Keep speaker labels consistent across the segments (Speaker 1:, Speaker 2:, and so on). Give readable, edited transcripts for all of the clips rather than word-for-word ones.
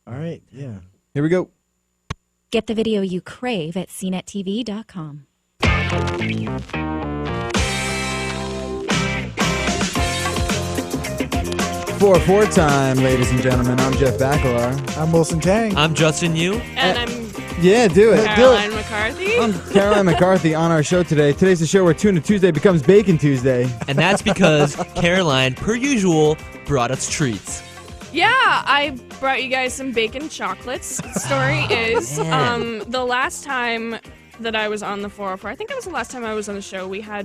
Speaker 1: All right, yeah.
Speaker 2: Here we go.
Speaker 3: Get the video you crave at cnettv.com.
Speaker 2: 4-4 time, ladies and gentlemen. I'm Jeff Bakalar.
Speaker 1: I'm Wilson Tang.
Speaker 4: I'm Justin Yu.
Speaker 5: And I'm
Speaker 2: Yeah, do it.
Speaker 5: Caroline McCarthy.
Speaker 2: I'm Caroline McCarthy on our show today. Today's the show where Tuna Tuesday becomes Bacon Tuesday.
Speaker 4: And that's because Caroline, per usual, brought us treats.
Speaker 5: Yeah, I brought you guys some bacon chocolates. The story is, the last time that I was on the 404, I think that was the last time I was on the show, we had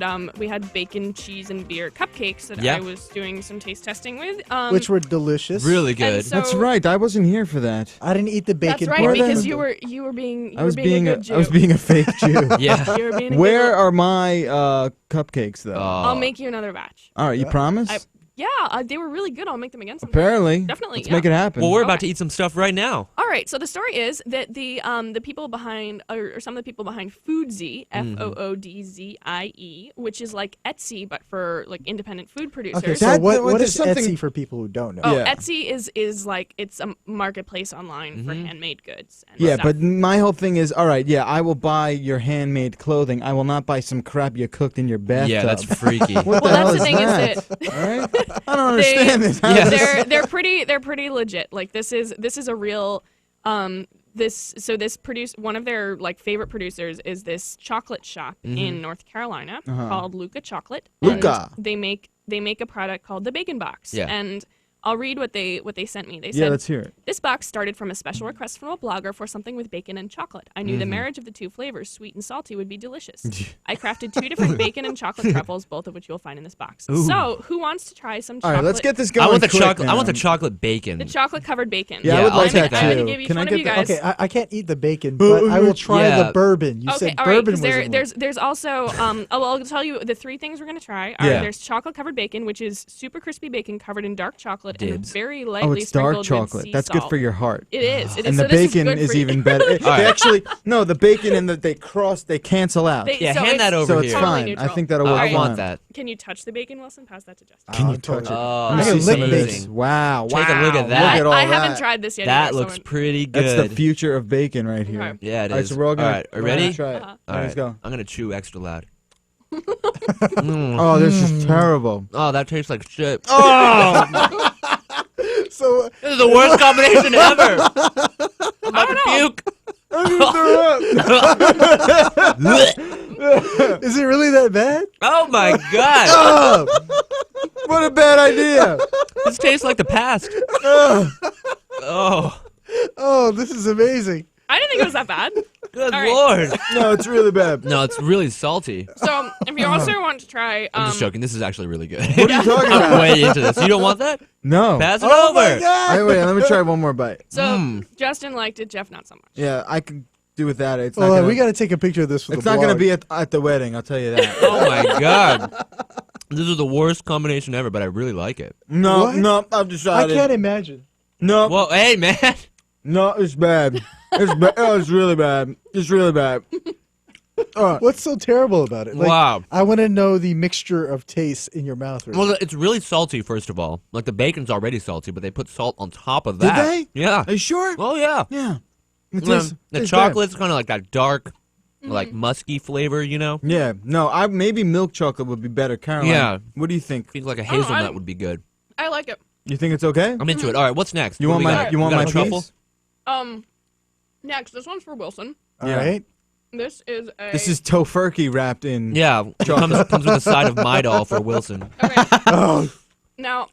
Speaker 5: bacon, cheese, and beer cupcakes that I was doing some taste testing with.
Speaker 1: Which were delicious.
Speaker 4: Really good.
Speaker 5: So,
Speaker 2: That's right. I wasn't here for that.
Speaker 1: I didn't eat the bacon.
Speaker 5: That's right,
Speaker 1: part.
Speaker 5: because you were being a good Jew.
Speaker 2: I was being a fake Jew.
Speaker 4: Yeah.
Speaker 5: You were being a
Speaker 2: Where
Speaker 5: good
Speaker 2: are my cupcakes though?
Speaker 5: I'll make you another batch.
Speaker 2: All right, you promise?
Speaker 5: Yeah, they were really good. I'll make them again sometime.
Speaker 2: Apparently.
Speaker 5: Definitely.
Speaker 2: Let's make it happen.
Speaker 4: Well, we're about to eat some stuff right now.
Speaker 5: All right, so the story is that the people behind, or some of the people behind Foodzie, Foodzie, which is like Etsy, but for like independent food producers.
Speaker 1: Okay, so
Speaker 2: That-
Speaker 1: what is
Speaker 2: something-
Speaker 1: Etsy for people who don't know?
Speaker 5: Oh,
Speaker 2: Yeah.
Speaker 5: Etsy is like, it's a marketplace online for handmade goods. And
Speaker 2: Yeah,
Speaker 5: stuff.
Speaker 2: but my whole thing is, all right, yeah, I will buy your handmade clothing. I will not buy some crap you cooked in your bathtub.
Speaker 4: Yeah, that's freaky.
Speaker 2: What
Speaker 5: Well,
Speaker 2: the
Speaker 5: that's
Speaker 2: hell
Speaker 5: the thing
Speaker 2: that?
Speaker 5: is that
Speaker 2: All right? I don't understand this. How
Speaker 4: Yeah.
Speaker 2: does this-
Speaker 5: they're pretty legit. Like this is a real one of their like favorite producers is this chocolate shop in North Carolina called Luca Chocolate.
Speaker 2: Luca.
Speaker 5: And they make a product called the Bacon Box.
Speaker 4: Yeah.
Speaker 5: And I'll read what they sent me. They
Speaker 2: Yeah,
Speaker 5: said,
Speaker 2: let's hear it.
Speaker 5: this box started from a special request from a blogger for something with bacon and chocolate. I knew the marriage of the two flavors, sweet and salty, would be delicious. I crafted 2 different bacon and chocolate truffles, both of which you'll find in this box.
Speaker 4: Ooh.
Speaker 5: So, who wants to try some
Speaker 2: All
Speaker 5: chocolate?
Speaker 2: right, let's get this going.
Speaker 4: I want the
Speaker 2: quick
Speaker 4: chocolate. I
Speaker 2: now.
Speaker 4: want the chocolate bacon.
Speaker 5: the chocolate covered bacon.
Speaker 2: Yeah, I
Speaker 4: Yeah,
Speaker 2: would
Speaker 4: I'll
Speaker 2: like
Speaker 4: take
Speaker 2: that
Speaker 5: I'm
Speaker 2: too.
Speaker 5: gonna give each
Speaker 2: Can I
Speaker 5: one of
Speaker 2: get
Speaker 5: you
Speaker 2: the-
Speaker 5: guys.
Speaker 1: Okay, I can't eat the bacon, but I will try
Speaker 4: Yeah.
Speaker 1: the bourbon. You
Speaker 5: Okay,
Speaker 1: said
Speaker 5: all right,
Speaker 1: bourbon
Speaker 5: because
Speaker 1: was
Speaker 5: there's also I'll tell you the 3 things we're gonna try. Are
Speaker 2: Yeah.
Speaker 5: There's chocolate covered bacon, which is super crispy bacon covered in dark chocolate
Speaker 4: Dibs.
Speaker 5: and very lightly
Speaker 2: Oh, it's dark
Speaker 5: sprinkled with
Speaker 2: chocolate.
Speaker 5: sea
Speaker 2: That's good
Speaker 5: salt.
Speaker 2: for your heart.
Speaker 5: It is. It is.
Speaker 2: And
Speaker 5: So
Speaker 2: the
Speaker 5: this
Speaker 2: bacon
Speaker 5: good
Speaker 2: is
Speaker 5: for you.
Speaker 2: even better. They actually, no, the bacon and they cancel out.
Speaker 4: Yeah, hand
Speaker 5: it's
Speaker 4: that over
Speaker 2: so
Speaker 4: here.
Speaker 2: it's
Speaker 5: totally
Speaker 2: fine.
Speaker 5: neutral.
Speaker 2: I think that'll
Speaker 4: Oh,
Speaker 2: work
Speaker 4: I
Speaker 2: fine.
Speaker 4: want that.
Speaker 5: Can you touch the bacon, Wilson? Pass that to Justin.
Speaker 2: Can you
Speaker 1: totally.
Speaker 2: touch it?
Speaker 4: Oh,
Speaker 2: Let me
Speaker 1: I
Speaker 2: see
Speaker 1: can
Speaker 2: some
Speaker 1: lick
Speaker 2: of this.
Speaker 1: bacon.
Speaker 2: Wow.
Speaker 4: Take a look at
Speaker 2: Wow.
Speaker 4: that.
Speaker 2: Look at all
Speaker 5: I
Speaker 2: that.
Speaker 5: haven't tried this yet.
Speaker 4: That
Speaker 5: either,
Speaker 4: looks
Speaker 5: so
Speaker 4: pretty good.
Speaker 2: That's the future of bacon right here.
Speaker 5: Okay.
Speaker 4: Yeah, it
Speaker 2: All right,
Speaker 4: is.
Speaker 2: so we're all gonna.
Speaker 4: All right, are you
Speaker 2: we're gonna
Speaker 4: ready?
Speaker 2: Try it.
Speaker 5: Uh-huh.
Speaker 4: All
Speaker 2: Let's
Speaker 4: right.
Speaker 2: go.
Speaker 4: I'm gonna chew extra loud.
Speaker 2: Oh, this is terrible.
Speaker 4: Oh, that tastes like shit.
Speaker 2: Oh,
Speaker 1: So
Speaker 4: This is the worst combination ever. I'm about to puke.
Speaker 1: is it really that bad?
Speaker 4: Oh my god.
Speaker 2: oh, what a bad idea.
Speaker 4: This tastes like the past. Oh,
Speaker 1: Oh, this is amazing.
Speaker 5: I didn't think it was that bad.
Speaker 4: good
Speaker 5: All right.
Speaker 4: lord.
Speaker 2: No, it's really bad.
Speaker 4: No, it's really salty.
Speaker 5: So if you also want to try,
Speaker 4: I'm just joking. This is actually really good.
Speaker 2: What are you talking
Speaker 4: I'm
Speaker 2: about?
Speaker 4: way into this. You don't want that?
Speaker 2: No.
Speaker 4: Pass it
Speaker 1: Oh my
Speaker 4: over.
Speaker 1: God!
Speaker 2: Wait, let me try one more bite.
Speaker 5: so Justin liked it, Jeff not so much.
Speaker 2: Yeah, I can do without it. It's not
Speaker 1: Hold on,
Speaker 2: gonna,
Speaker 1: we got to take a picture of this for
Speaker 2: it's
Speaker 1: the
Speaker 2: not going to
Speaker 1: blog.
Speaker 2: be at the wedding, I'll tell you that.
Speaker 4: Oh my god. This is the worst combination ever, but I really like it.
Speaker 2: No,
Speaker 1: What?
Speaker 2: no, I've
Speaker 1: I
Speaker 2: decided.
Speaker 1: can't imagine.
Speaker 2: No,
Speaker 4: Well, hey man.
Speaker 2: no, it's bad. It's really bad. It's really bad.
Speaker 1: What's so terrible about it? Like,
Speaker 4: Wow.
Speaker 1: I want to know the mixture of tastes in your mouth. Right
Speaker 4: Well, it's really salty, first of all. Like, the bacon's already salty, but they put salt on top of
Speaker 2: Did
Speaker 4: that.
Speaker 2: they?
Speaker 4: Yeah.
Speaker 2: Are you sure?
Speaker 4: Oh, yeah.
Speaker 2: Yeah. It
Speaker 4: The
Speaker 2: tastes bad.
Speaker 4: chocolate's kind of like that dark, like, musky flavor, you know?
Speaker 2: Yeah. No, maybe milk chocolate would be better. Caroline,
Speaker 4: Yeah.
Speaker 2: what do you think?
Speaker 4: I think like a
Speaker 5: Oh,
Speaker 4: hazelnut
Speaker 5: I'm-
Speaker 4: would be good.
Speaker 5: I like it.
Speaker 2: You think it's okay?
Speaker 4: I'm into it. All right, what's next?
Speaker 2: You
Speaker 4: What
Speaker 2: want
Speaker 4: do we
Speaker 2: my
Speaker 4: got?
Speaker 2: you want
Speaker 4: We got
Speaker 2: my
Speaker 4: a truffle?
Speaker 2: piece?
Speaker 5: Next, this one's for Wilson.
Speaker 1: All
Speaker 2: Yeah.
Speaker 1: right.
Speaker 5: This is a.
Speaker 2: This is tofurkey wrapped in.
Speaker 4: Yeah, it comes with a side of my doll for Wilson.
Speaker 5: Okay.
Speaker 1: Oh,
Speaker 5: Now,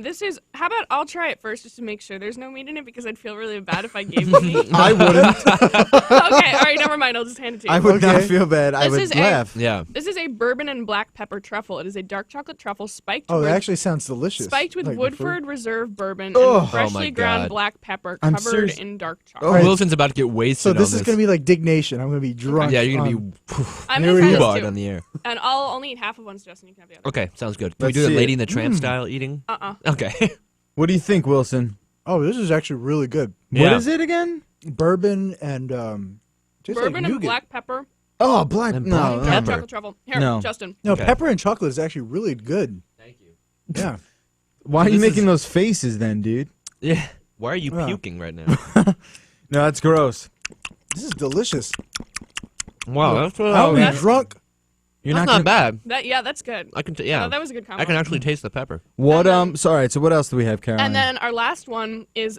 Speaker 5: this is. How about I'll try it first just to make sure there's no meat in it because I'd feel really bad if I gave you meat.
Speaker 2: I wouldn't.
Speaker 5: Okay, all right, never mind. I'll just hand it to you.
Speaker 2: I would not
Speaker 1: Okay.
Speaker 2: feel bad. I
Speaker 5: This
Speaker 2: would
Speaker 5: is a-
Speaker 2: laugh.
Speaker 4: Yeah.
Speaker 5: This is a bourbon and black pepper truffle. It is a dark chocolate truffle spiked
Speaker 1: oh,
Speaker 5: with,
Speaker 1: that actually sounds delicious.
Speaker 5: spiked with
Speaker 1: Like the
Speaker 5: Woodford
Speaker 1: fruit.
Speaker 5: Reserve bourbon
Speaker 2: Oh.
Speaker 5: and freshly
Speaker 4: Oh my
Speaker 5: ground
Speaker 4: God.
Speaker 5: black pepper
Speaker 2: I'm
Speaker 5: covered
Speaker 2: serious.
Speaker 5: in dark
Speaker 2: Oh.
Speaker 5: chocolate.
Speaker 1: All right.
Speaker 4: Wilson's about to get wasted
Speaker 1: So this
Speaker 4: on
Speaker 1: is going to be like dignation. I'm going to be drunk.
Speaker 4: Yeah, you're going to
Speaker 1: on-
Speaker 4: be
Speaker 5: I'm
Speaker 1: Here
Speaker 5: gonna
Speaker 1: we
Speaker 5: try
Speaker 1: go.
Speaker 5: this
Speaker 4: barred
Speaker 5: too.
Speaker 4: on the air.
Speaker 5: And I'll only eat half of one, so Justin, you can have the other.
Speaker 4: Okay, sounds good. Can
Speaker 2: Let's
Speaker 4: we do
Speaker 2: see
Speaker 4: the Lady
Speaker 2: it.
Speaker 4: in the Tramp style eating? Okay.
Speaker 2: What do you think, Wilson?
Speaker 1: Oh, this is actually really good.
Speaker 4: Yeah.
Speaker 2: What is it again?
Speaker 1: Bourbon and tastes
Speaker 5: Bourbon
Speaker 1: like
Speaker 5: and
Speaker 1: nougat.
Speaker 5: black pepper,
Speaker 2: Oh, black.
Speaker 4: And
Speaker 2: No,
Speaker 4: black
Speaker 2: no.
Speaker 4: pepper.
Speaker 5: dark chocolate truffle. Here,
Speaker 2: No.
Speaker 5: Justin.
Speaker 1: No,
Speaker 4: Okay.
Speaker 1: pepper and chocolate is actually really good.
Speaker 4: Thank you.
Speaker 1: Yeah.
Speaker 2: Why are you
Speaker 4: This
Speaker 2: making
Speaker 4: is-
Speaker 2: those faces then, dude?
Speaker 4: Yeah. Why are you
Speaker 1: Huh.
Speaker 4: puking right now?
Speaker 2: No, that's gross.
Speaker 1: This is delicious.
Speaker 4: Wow, that's
Speaker 1: I'll be drunk.
Speaker 2: You're
Speaker 4: that's
Speaker 2: not
Speaker 4: not bad.
Speaker 5: That's good.
Speaker 4: I can yeah.
Speaker 5: That was a good combo.
Speaker 4: I can actually taste the pepper.
Speaker 2: What
Speaker 5: And then-
Speaker 2: sorry, so what else do we have, Caroline?
Speaker 5: And then our last one is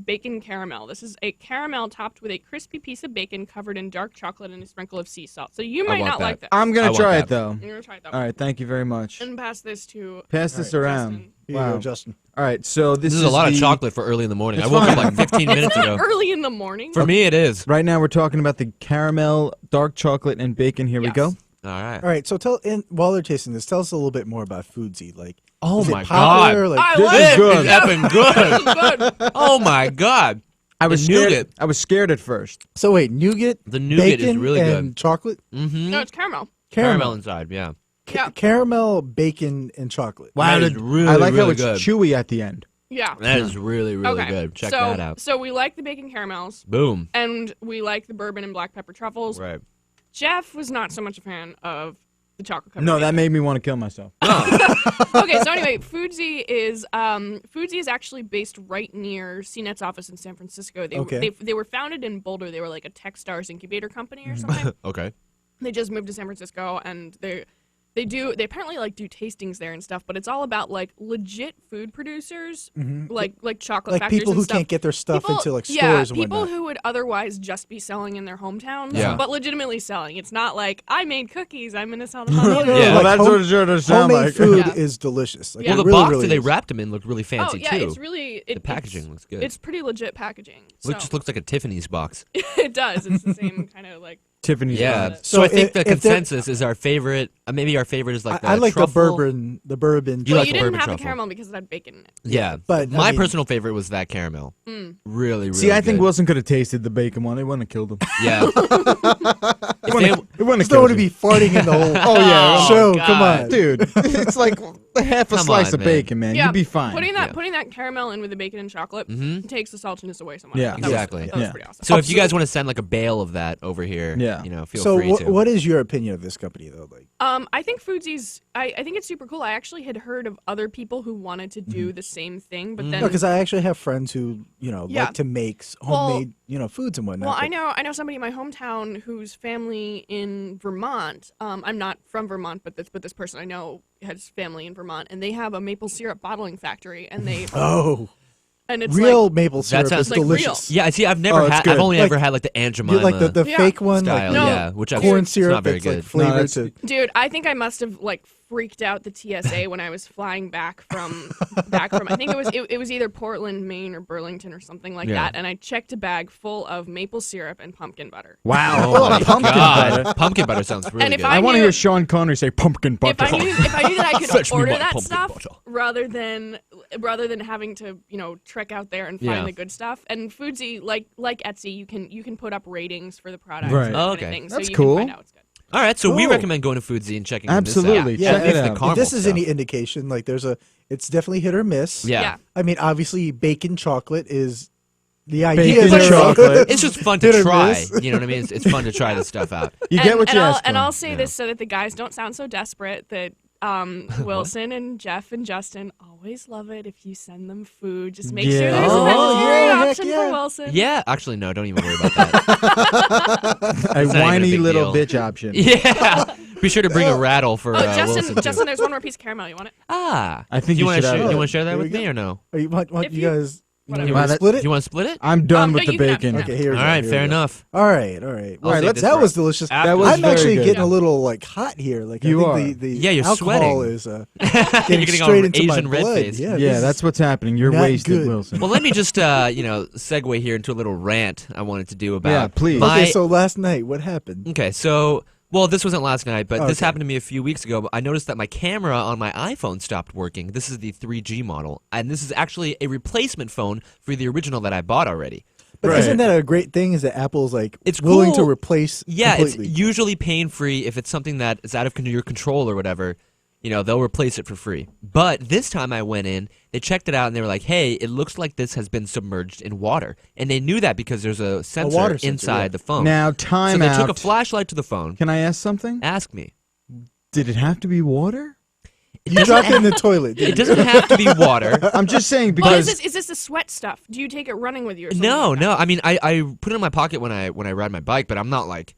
Speaker 5: bacon caramel. This is a caramel topped with a crispy piece of bacon covered in dark chocolate and a sprinkle of sea salt. So you might
Speaker 4: want
Speaker 5: not
Speaker 4: that.
Speaker 5: like this.
Speaker 2: I'm
Speaker 4: I
Speaker 2: gonna
Speaker 4: want
Speaker 2: try
Speaker 4: that.
Speaker 2: it though.
Speaker 5: You're gonna try that
Speaker 2: All
Speaker 5: one.
Speaker 2: right, thank you very much.
Speaker 5: And pass this to
Speaker 2: Pass this
Speaker 1: All
Speaker 2: around.
Speaker 5: Justin.
Speaker 1: Here you
Speaker 2: Wow.
Speaker 1: go, Justin.
Speaker 2: All right, so
Speaker 4: This is a lot of chocolate for early in the morning.
Speaker 2: It's
Speaker 4: I woke up
Speaker 2: fine.
Speaker 4: like 15 minutes ago.
Speaker 5: Early in the morning.
Speaker 4: For me, it is.
Speaker 2: Right now, we're talking about the caramel, dark chocolate, and bacon. Here we
Speaker 5: Yes.
Speaker 2: go.
Speaker 4: All right.
Speaker 1: All right, so while they're tasting this, tell us a little bit more about Foodzie. Like,
Speaker 4: Oh
Speaker 1: is it
Speaker 4: my
Speaker 1: popular?
Speaker 4: God.
Speaker 1: Like,
Speaker 5: I
Speaker 2: This
Speaker 5: love
Speaker 2: is
Speaker 4: This
Speaker 5: it.
Speaker 2: good.
Speaker 4: is effing good.
Speaker 5: Good.
Speaker 4: Oh my God.
Speaker 2: I was
Speaker 4: The
Speaker 2: scared.
Speaker 4: nougat.
Speaker 2: I was scared at first.
Speaker 1: so wait, nougat,
Speaker 4: The nougat
Speaker 1: bacon,
Speaker 4: is really
Speaker 1: and
Speaker 4: good.
Speaker 1: chocolate,
Speaker 4: Mm-hmm.
Speaker 5: No, it's caramel.
Speaker 4: Caramel inside, yeah.
Speaker 5: Yeah.
Speaker 1: caramel, bacon, and chocolate.
Speaker 4: Wow, that is really,
Speaker 2: I like how
Speaker 4: really
Speaker 2: it's
Speaker 4: good.
Speaker 2: chewy at the end.
Speaker 5: Yeah.
Speaker 4: That is really, really
Speaker 5: Okay.
Speaker 4: good. Check
Speaker 5: so,
Speaker 4: that out.
Speaker 5: So we like the bacon caramels,
Speaker 4: Boom.
Speaker 5: and we like the bourbon and black pepper truffles.
Speaker 4: Right.
Speaker 5: Jeff was not so much a fan of the chocolate covered
Speaker 2: No, that
Speaker 5: bacon.
Speaker 2: made me want to kill myself.
Speaker 5: Okay, so anyway, Foodzie is actually based right near CNET's office in San Francisco. They were founded in Boulder. They were like a Techstars incubator company or something.
Speaker 4: Okay.
Speaker 5: They just moved to San Francisco, and they apparently like do tastings there and stuff. But it's all about like legit food producers, like chocolate
Speaker 1: Like
Speaker 5: factories
Speaker 1: people
Speaker 5: and
Speaker 1: who
Speaker 5: stuff.
Speaker 1: can't get their stuff
Speaker 5: People-
Speaker 1: into like
Speaker 5: yeah,
Speaker 1: stores and
Speaker 5: people
Speaker 1: whatnot.
Speaker 5: who would otherwise just be selling in their hometowns,
Speaker 4: Yeah.
Speaker 5: but legitimately selling. It's not like I made cookies, I'm gonna sell them on
Speaker 1: No,
Speaker 5: the
Speaker 1: no,
Speaker 5: internet.
Speaker 1: no,
Speaker 4: Yeah.
Speaker 2: Well,
Speaker 1: like
Speaker 2: that's what it sure does sound
Speaker 1: homemade
Speaker 2: like.
Speaker 1: food
Speaker 5: Yeah.
Speaker 1: is delicious. Like,
Speaker 5: Yeah.
Speaker 1: it
Speaker 4: Well, the
Speaker 1: really,
Speaker 4: box
Speaker 1: really
Speaker 4: that they
Speaker 1: is.
Speaker 4: wrapped them in looked really fancy,
Speaker 5: Oh yeah,
Speaker 4: too.
Speaker 5: it's really
Speaker 4: The packaging looks good.
Speaker 5: It's pretty legit packaging. So.
Speaker 4: It just looks like a Tiffany's box.
Speaker 5: It does. It's the same kind of like.
Speaker 2: Tiffany's.
Speaker 4: Yeah.
Speaker 2: box.
Speaker 4: So
Speaker 1: So
Speaker 4: I think
Speaker 1: if
Speaker 4: the
Speaker 1: they're-
Speaker 4: consensus is our favorite. Maybe our favorite is like the
Speaker 1: I like the
Speaker 4: truffle.
Speaker 1: bourbon. The bourbon.
Speaker 4: You
Speaker 5: Well,
Speaker 4: like
Speaker 5: you
Speaker 4: the
Speaker 5: didn't
Speaker 4: bourbon
Speaker 5: have
Speaker 4: truffle.
Speaker 5: the caramel because it had bacon in it.
Speaker 4: Yeah,
Speaker 1: But, I
Speaker 4: my
Speaker 1: mean-
Speaker 4: personal favorite was that caramel.
Speaker 5: Mm.
Speaker 4: Really, really.
Speaker 2: See, I think
Speaker 4: good.
Speaker 2: Wilson could have tasted the bacon one. It wouldn't have killed him.
Speaker 4: Yeah. If they-
Speaker 2: It wouldn't have
Speaker 1: Just don't want
Speaker 2: killed
Speaker 1: to be
Speaker 2: you.
Speaker 1: farting in the whole
Speaker 2: Oh, yeah.
Speaker 1: show.
Speaker 5: God.
Speaker 1: Come on.
Speaker 2: Dude, it's like half a
Speaker 4: Come
Speaker 2: slice
Speaker 4: on,
Speaker 2: of
Speaker 4: man.
Speaker 2: bacon, man.
Speaker 5: Yeah,
Speaker 2: You'd be fine.
Speaker 5: Putting that
Speaker 4: Yeah.
Speaker 5: caramel in with the bacon and chocolate
Speaker 4: Mhm.
Speaker 5: takes the saltiness away somewhat.
Speaker 2: Yeah.
Speaker 5: That was-
Speaker 4: Exactly.
Speaker 5: that was
Speaker 2: Yeah.
Speaker 5: pretty awesome.
Speaker 4: so if you guys want to send like a bale of that over here,
Speaker 2: Yeah.
Speaker 4: you know, feel
Speaker 1: So
Speaker 4: free to.
Speaker 1: what is your opinion of this company though? Like,
Speaker 5: I think Foodie's. I think it's super cool. I actually had heard of other people who wanted to do the same thing, but then.
Speaker 1: because I actually have friends who
Speaker 5: Yeah.
Speaker 1: like to make
Speaker 5: Well-
Speaker 1: homemade foods and whatnot.
Speaker 5: Well,
Speaker 1: but-
Speaker 5: I know somebody in my hometown whose family in Vermont. I'm not from Vermont, but this person I know has family in Vermont, and they have a maple syrup bottling factory, and they
Speaker 1: Oh,
Speaker 5: and it's
Speaker 1: real
Speaker 5: like,
Speaker 1: maple syrup
Speaker 4: sounds
Speaker 1: is
Speaker 5: like real.
Speaker 1: delicious.
Speaker 4: Yeah, see, I've never
Speaker 2: Oh, it's
Speaker 4: had.
Speaker 2: good.
Speaker 4: I've only
Speaker 1: Like-
Speaker 4: ever had like the Aunt Jemima
Speaker 1: You like the
Speaker 5: Yeah.
Speaker 1: fake one,
Speaker 4: style,
Speaker 1: like
Speaker 5: No.
Speaker 4: yeah, which I've
Speaker 1: corn
Speaker 4: it's
Speaker 1: syrup
Speaker 4: not very
Speaker 1: that's
Speaker 4: good.
Speaker 1: like flavored
Speaker 2: that's-
Speaker 1: to.
Speaker 5: Dude, I think I must have like freaked out the TSA when I was flying back from I think it was either Portland, Maine or Burlington or something like
Speaker 4: Yeah.
Speaker 5: that, and I checked a bag full of maple syrup and pumpkin butter.
Speaker 2: Wow.
Speaker 4: Oh my
Speaker 2: pumpkin
Speaker 4: God.
Speaker 2: butter.
Speaker 4: Pumpkin butter sounds really
Speaker 5: And if
Speaker 4: good.
Speaker 2: I want to
Speaker 5: knew-
Speaker 2: hear Sean Connery say pumpkin butter.
Speaker 5: If I knew that I could
Speaker 4: Fetch me
Speaker 5: order
Speaker 4: my
Speaker 5: that
Speaker 4: pumpkin
Speaker 5: stuff
Speaker 4: butter.
Speaker 5: rather than having to trek out there and find
Speaker 4: Yeah.
Speaker 5: the good stuff, and Foodzie like Etsy, you can put up ratings for the product.
Speaker 2: Right.
Speaker 5: and that
Speaker 4: Oh,
Speaker 5: kind of
Speaker 4: okay.
Speaker 5: thing, so
Speaker 2: That's
Speaker 5: you
Speaker 2: cool.
Speaker 5: Can find out it's good.
Speaker 4: All right, so we
Speaker 1: Cool.
Speaker 4: recommend going to Foodzie and checking
Speaker 2: Absolutely.
Speaker 4: this out.
Speaker 2: Check
Speaker 4: At least
Speaker 2: it
Speaker 4: the
Speaker 2: out.
Speaker 1: If
Speaker 4: caramel
Speaker 1: this is
Speaker 4: stuff.
Speaker 1: any indication, like it's definitely hit or miss.
Speaker 4: Yeah.
Speaker 5: Yeah.
Speaker 1: I mean, obviously, bacon chocolate is the idea.
Speaker 2: Bacon
Speaker 1: there.
Speaker 2: chocolate.
Speaker 4: It's just fun
Speaker 1: Hit
Speaker 4: to
Speaker 1: or
Speaker 4: try.
Speaker 1: miss.
Speaker 4: You know what I mean? It's fun to try this stuff out.
Speaker 2: You get what you ask for.
Speaker 5: And I'll say
Speaker 4: Yeah.
Speaker 5: this so that the guys don't sound so desperate that Wilson and Jeff and Justin always love it if you send them food. Just make sure
Speaker 2: Yeah.
Speaker 5: there's
Speaker 1: Oh,
Speaker 5: a vegetarian
Speaker 1: yeah, heck
Speaker 5: option
Speaker 1: yeah.
Speaker 5: for Wilson.
Speaker 4: Yeah, actually, no, don't even worry about that.
Speaker 2: A
Speaker 4: not even a
Speaker 2: whiny
Speaker 4: big
Speaker 2: little
Speaker 4: deal.
Speaker 2: bitch option.
Speaker 4: Yeah. Be sure to bring a rattle for
Speaker 5: Oh,
Speaker 4: Wilson, too.
Speaker 5: Justin, there's one more piece of caramel. You want it?
Speaker 4: Ah.
Speaker 2: I think
Speaker 4: you
Speaker 2: you
Speaker 4: want
Speaker 2: should
Speaker 4: to
Speaker 2: have
Speaker 4: share,
Speaker 2: it.
Speaker 4: you want to share that
Speaker 1: Here
Speaker 4: with
Speaker 1: we
Speaker 4: me
Speaker 1: go.
Speaker 4: or no?
Speaker 1: Or you want
Speaker 5: If
Speaker 1: you
Speaker 5: you-
Speaker 1: guys
Speaker 5: whatever.
Speaker 1: you want to
Speaker 2: Wow,
Speaker 1: split it?
Speaker 4: You want to split it?
Speaker 2: I'm done
Speaker 5: No,
Speaker 2: with the
Speaker 5: you can have-
Speaker 2: bacon.
Speaker 1: Okay, here we
Speaker 4: All
Speaker 1: go.
Speaker 4: right,
Speaker 1: here
Speaker 4: fair
Speaker 1: we go.
Speaker 4: enough.
Speaker 1: All right, all right.
Speaker 4: I'll
Speaker 1: All right,
Speaker 4: save
Speaker 1: let's,
Speaker 4: this
Speaker 1: that
Speaker 4: for-
Speaker 1: was delicious.
Speaker 2: That was
Speaker 1: I'm
Speaker 2: very
Speaker 1: actually
Speaker 2: good.
Speaker 1: getting a little like hot here. Like
Speaker 2: You
Speaker 1: I
Speaker 2: are.
Speaker 1: think the
Speaker 4: Yeah, you're
Speaker 1: alcohol
Speaker 4: sweating.
Speaker 1: is
Speaker 4: You're
Speaker 1: getting
Speaker 4: getting all
Speaker 1: straight into my
Speaker 4: Asian red
Speaker 1: blood.
Speaker 4: face.
Speaker 1: Yeah,
Speaker 2: Yeah,
Speaker 1: this
Speaker 2: that's what's happening. You're
Speaker 1: not
Speaker 2: wasted,
Speaker 1: good.
Speaker 2: Wilson.
Speaker 4: Well, let me just, segue here into a little rant I wanted to do about.
Speaker 2: Yeah, please.
Speaker 4: my-
Speaker 1: okay. So last night, what happened?
Speaker 4: Okay, so, well, this wasn't last night, but this
Speaker 1: Okay.
Speaker 4: happened to me a few weeks ago. I noticed that my camera on my iPhone stopped working. This is the 3G model, and this is actually a replacement phone for the original that I bought already.
Speaker 1: But
Speaker 2: Right.
Speaker 1: isn't that a great thing? Is that Apple's like
Speaker 4: It's
Speaker 1: willing to
Speaker 4: cool.
Speaker 1: replace?
Speaker 4: Yeah,
Speaker 1: completely?
Speaker 4: it's usually pain-free. If it's something that is out of your control or whatever, they'll replace it for free. But this time I went in, they checked it out, and they were like, hey, it looks like this has been submerged in water. And they knew that because there's a sensor
Speaker 1: water sensor,
Speaker 4: inside
Speaker 1: yeah.
Speaker 4: the phone.
Speaker 2: Now,
Speaker 4: so
Speaker 2: time
Speaker 4: they
Speaker 2: out.
Speaker 4: took a flashlight to the phone.
Speaker 2: Can I ask something?
Speaker 4: Ask me.
Speaker 2: Did it have to be water?
Speaker 1: You dropped it in the toilet.
Speaker 4: It doesn't have to be water.
Speaker 2: I'm just saying
Speaker 5: Well,
Speaker 2: because
Speaker 5: is this the sweat stuff? Do you take it running with you? Or something
Speaker 4: No,
Speaker 5: like that?
Speaker 4: no. I mean, I put it in my pocket when I ride my bike, but I'm not like,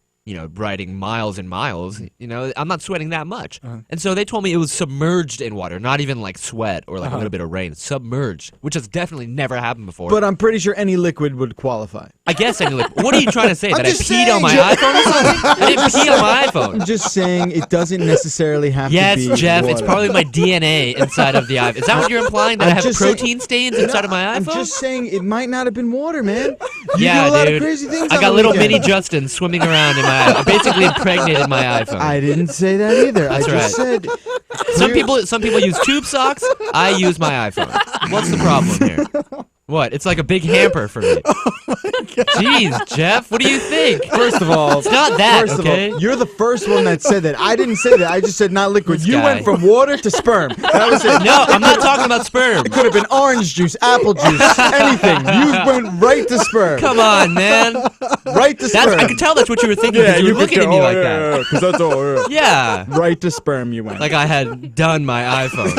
Speaker 4: riding miles and miles. I'm not sweating that much. And so they told me it was submerged in water, not even like sweat or like a little bit of rain. Submerged, which has definitely never happened before.
Speaker 2: but I'm pretty sure any liquid would qualify.
Speaker 4: I guess what are you trying to say?
Speaker 2: I'm
Speaker 4: That I
Speaker 2: just
Speaker 4: peed on my
Speaker 2: saying,
Speaker 4: iPhone or something? I didn't pee on my iPhone.
Speaker 2: I'm just saying it doesn't necessarily have
Speaker 4: Yes,
Speaker 2: to be
Speaker 4: Jeff, it's
Speaker 2: water.
Speaker 4: probably my DNA inside of the iPhone. Is that what you're implying? That I
Speaker 2: I'm
Speaker 4: have
Speaker 2: just saying-
Speaker 4: protein stains inside of my
Speaker 2: I'm
Speaker 4: iPhone?
Speaker 2: just saying it might not have been water, man. You
Speaker 4: Yeah,
Speaker 2: do a lot
Speaker 4: dude.
Speaker 2: of crazy things
Speaker 4: I
Speaker 2: on
Speaker 4: got
Speaker 2: the
Speaker 4: little
Speaker 2: weekend.
Speaker 4: mini Justin swimming around in my I basically impregnated my iPhone.
Speaker 2: I didn't say that either.
Speaker 4: That's
Speaker 2: I just said
Speaker 4: Some people use tube socks. I use my iPhone. What's the problem here? What? It's like a big hamper for me. Jeez, Jeff, what do you think?
Speaker 2: First of all,
Speaker 4: It's not that, okay?
Speaker 2: you're the first one that said that. I didn't say that. I just said not liquid.
Speaker 4: This
Speaker 2: You
Speaker 4: guy.
Speaker 2: went from water to sperm. That was it.
Speaker 4: No, I'm not talking about sperm.
Speaker 2: It could have been orange juice, apple juice, anything. You went right to sperm.
Speaker 4: Come on, man.
Speaker 2: Right to sperm.
Speaker 4: I could tell that's what you were thinking because you were looking at me like that.
Speaker 2: Because that's all.
Speaker 4: Yeah.
Speaker 2: Right to sperm you went.
Speaker 4: Like I had done my iPhone.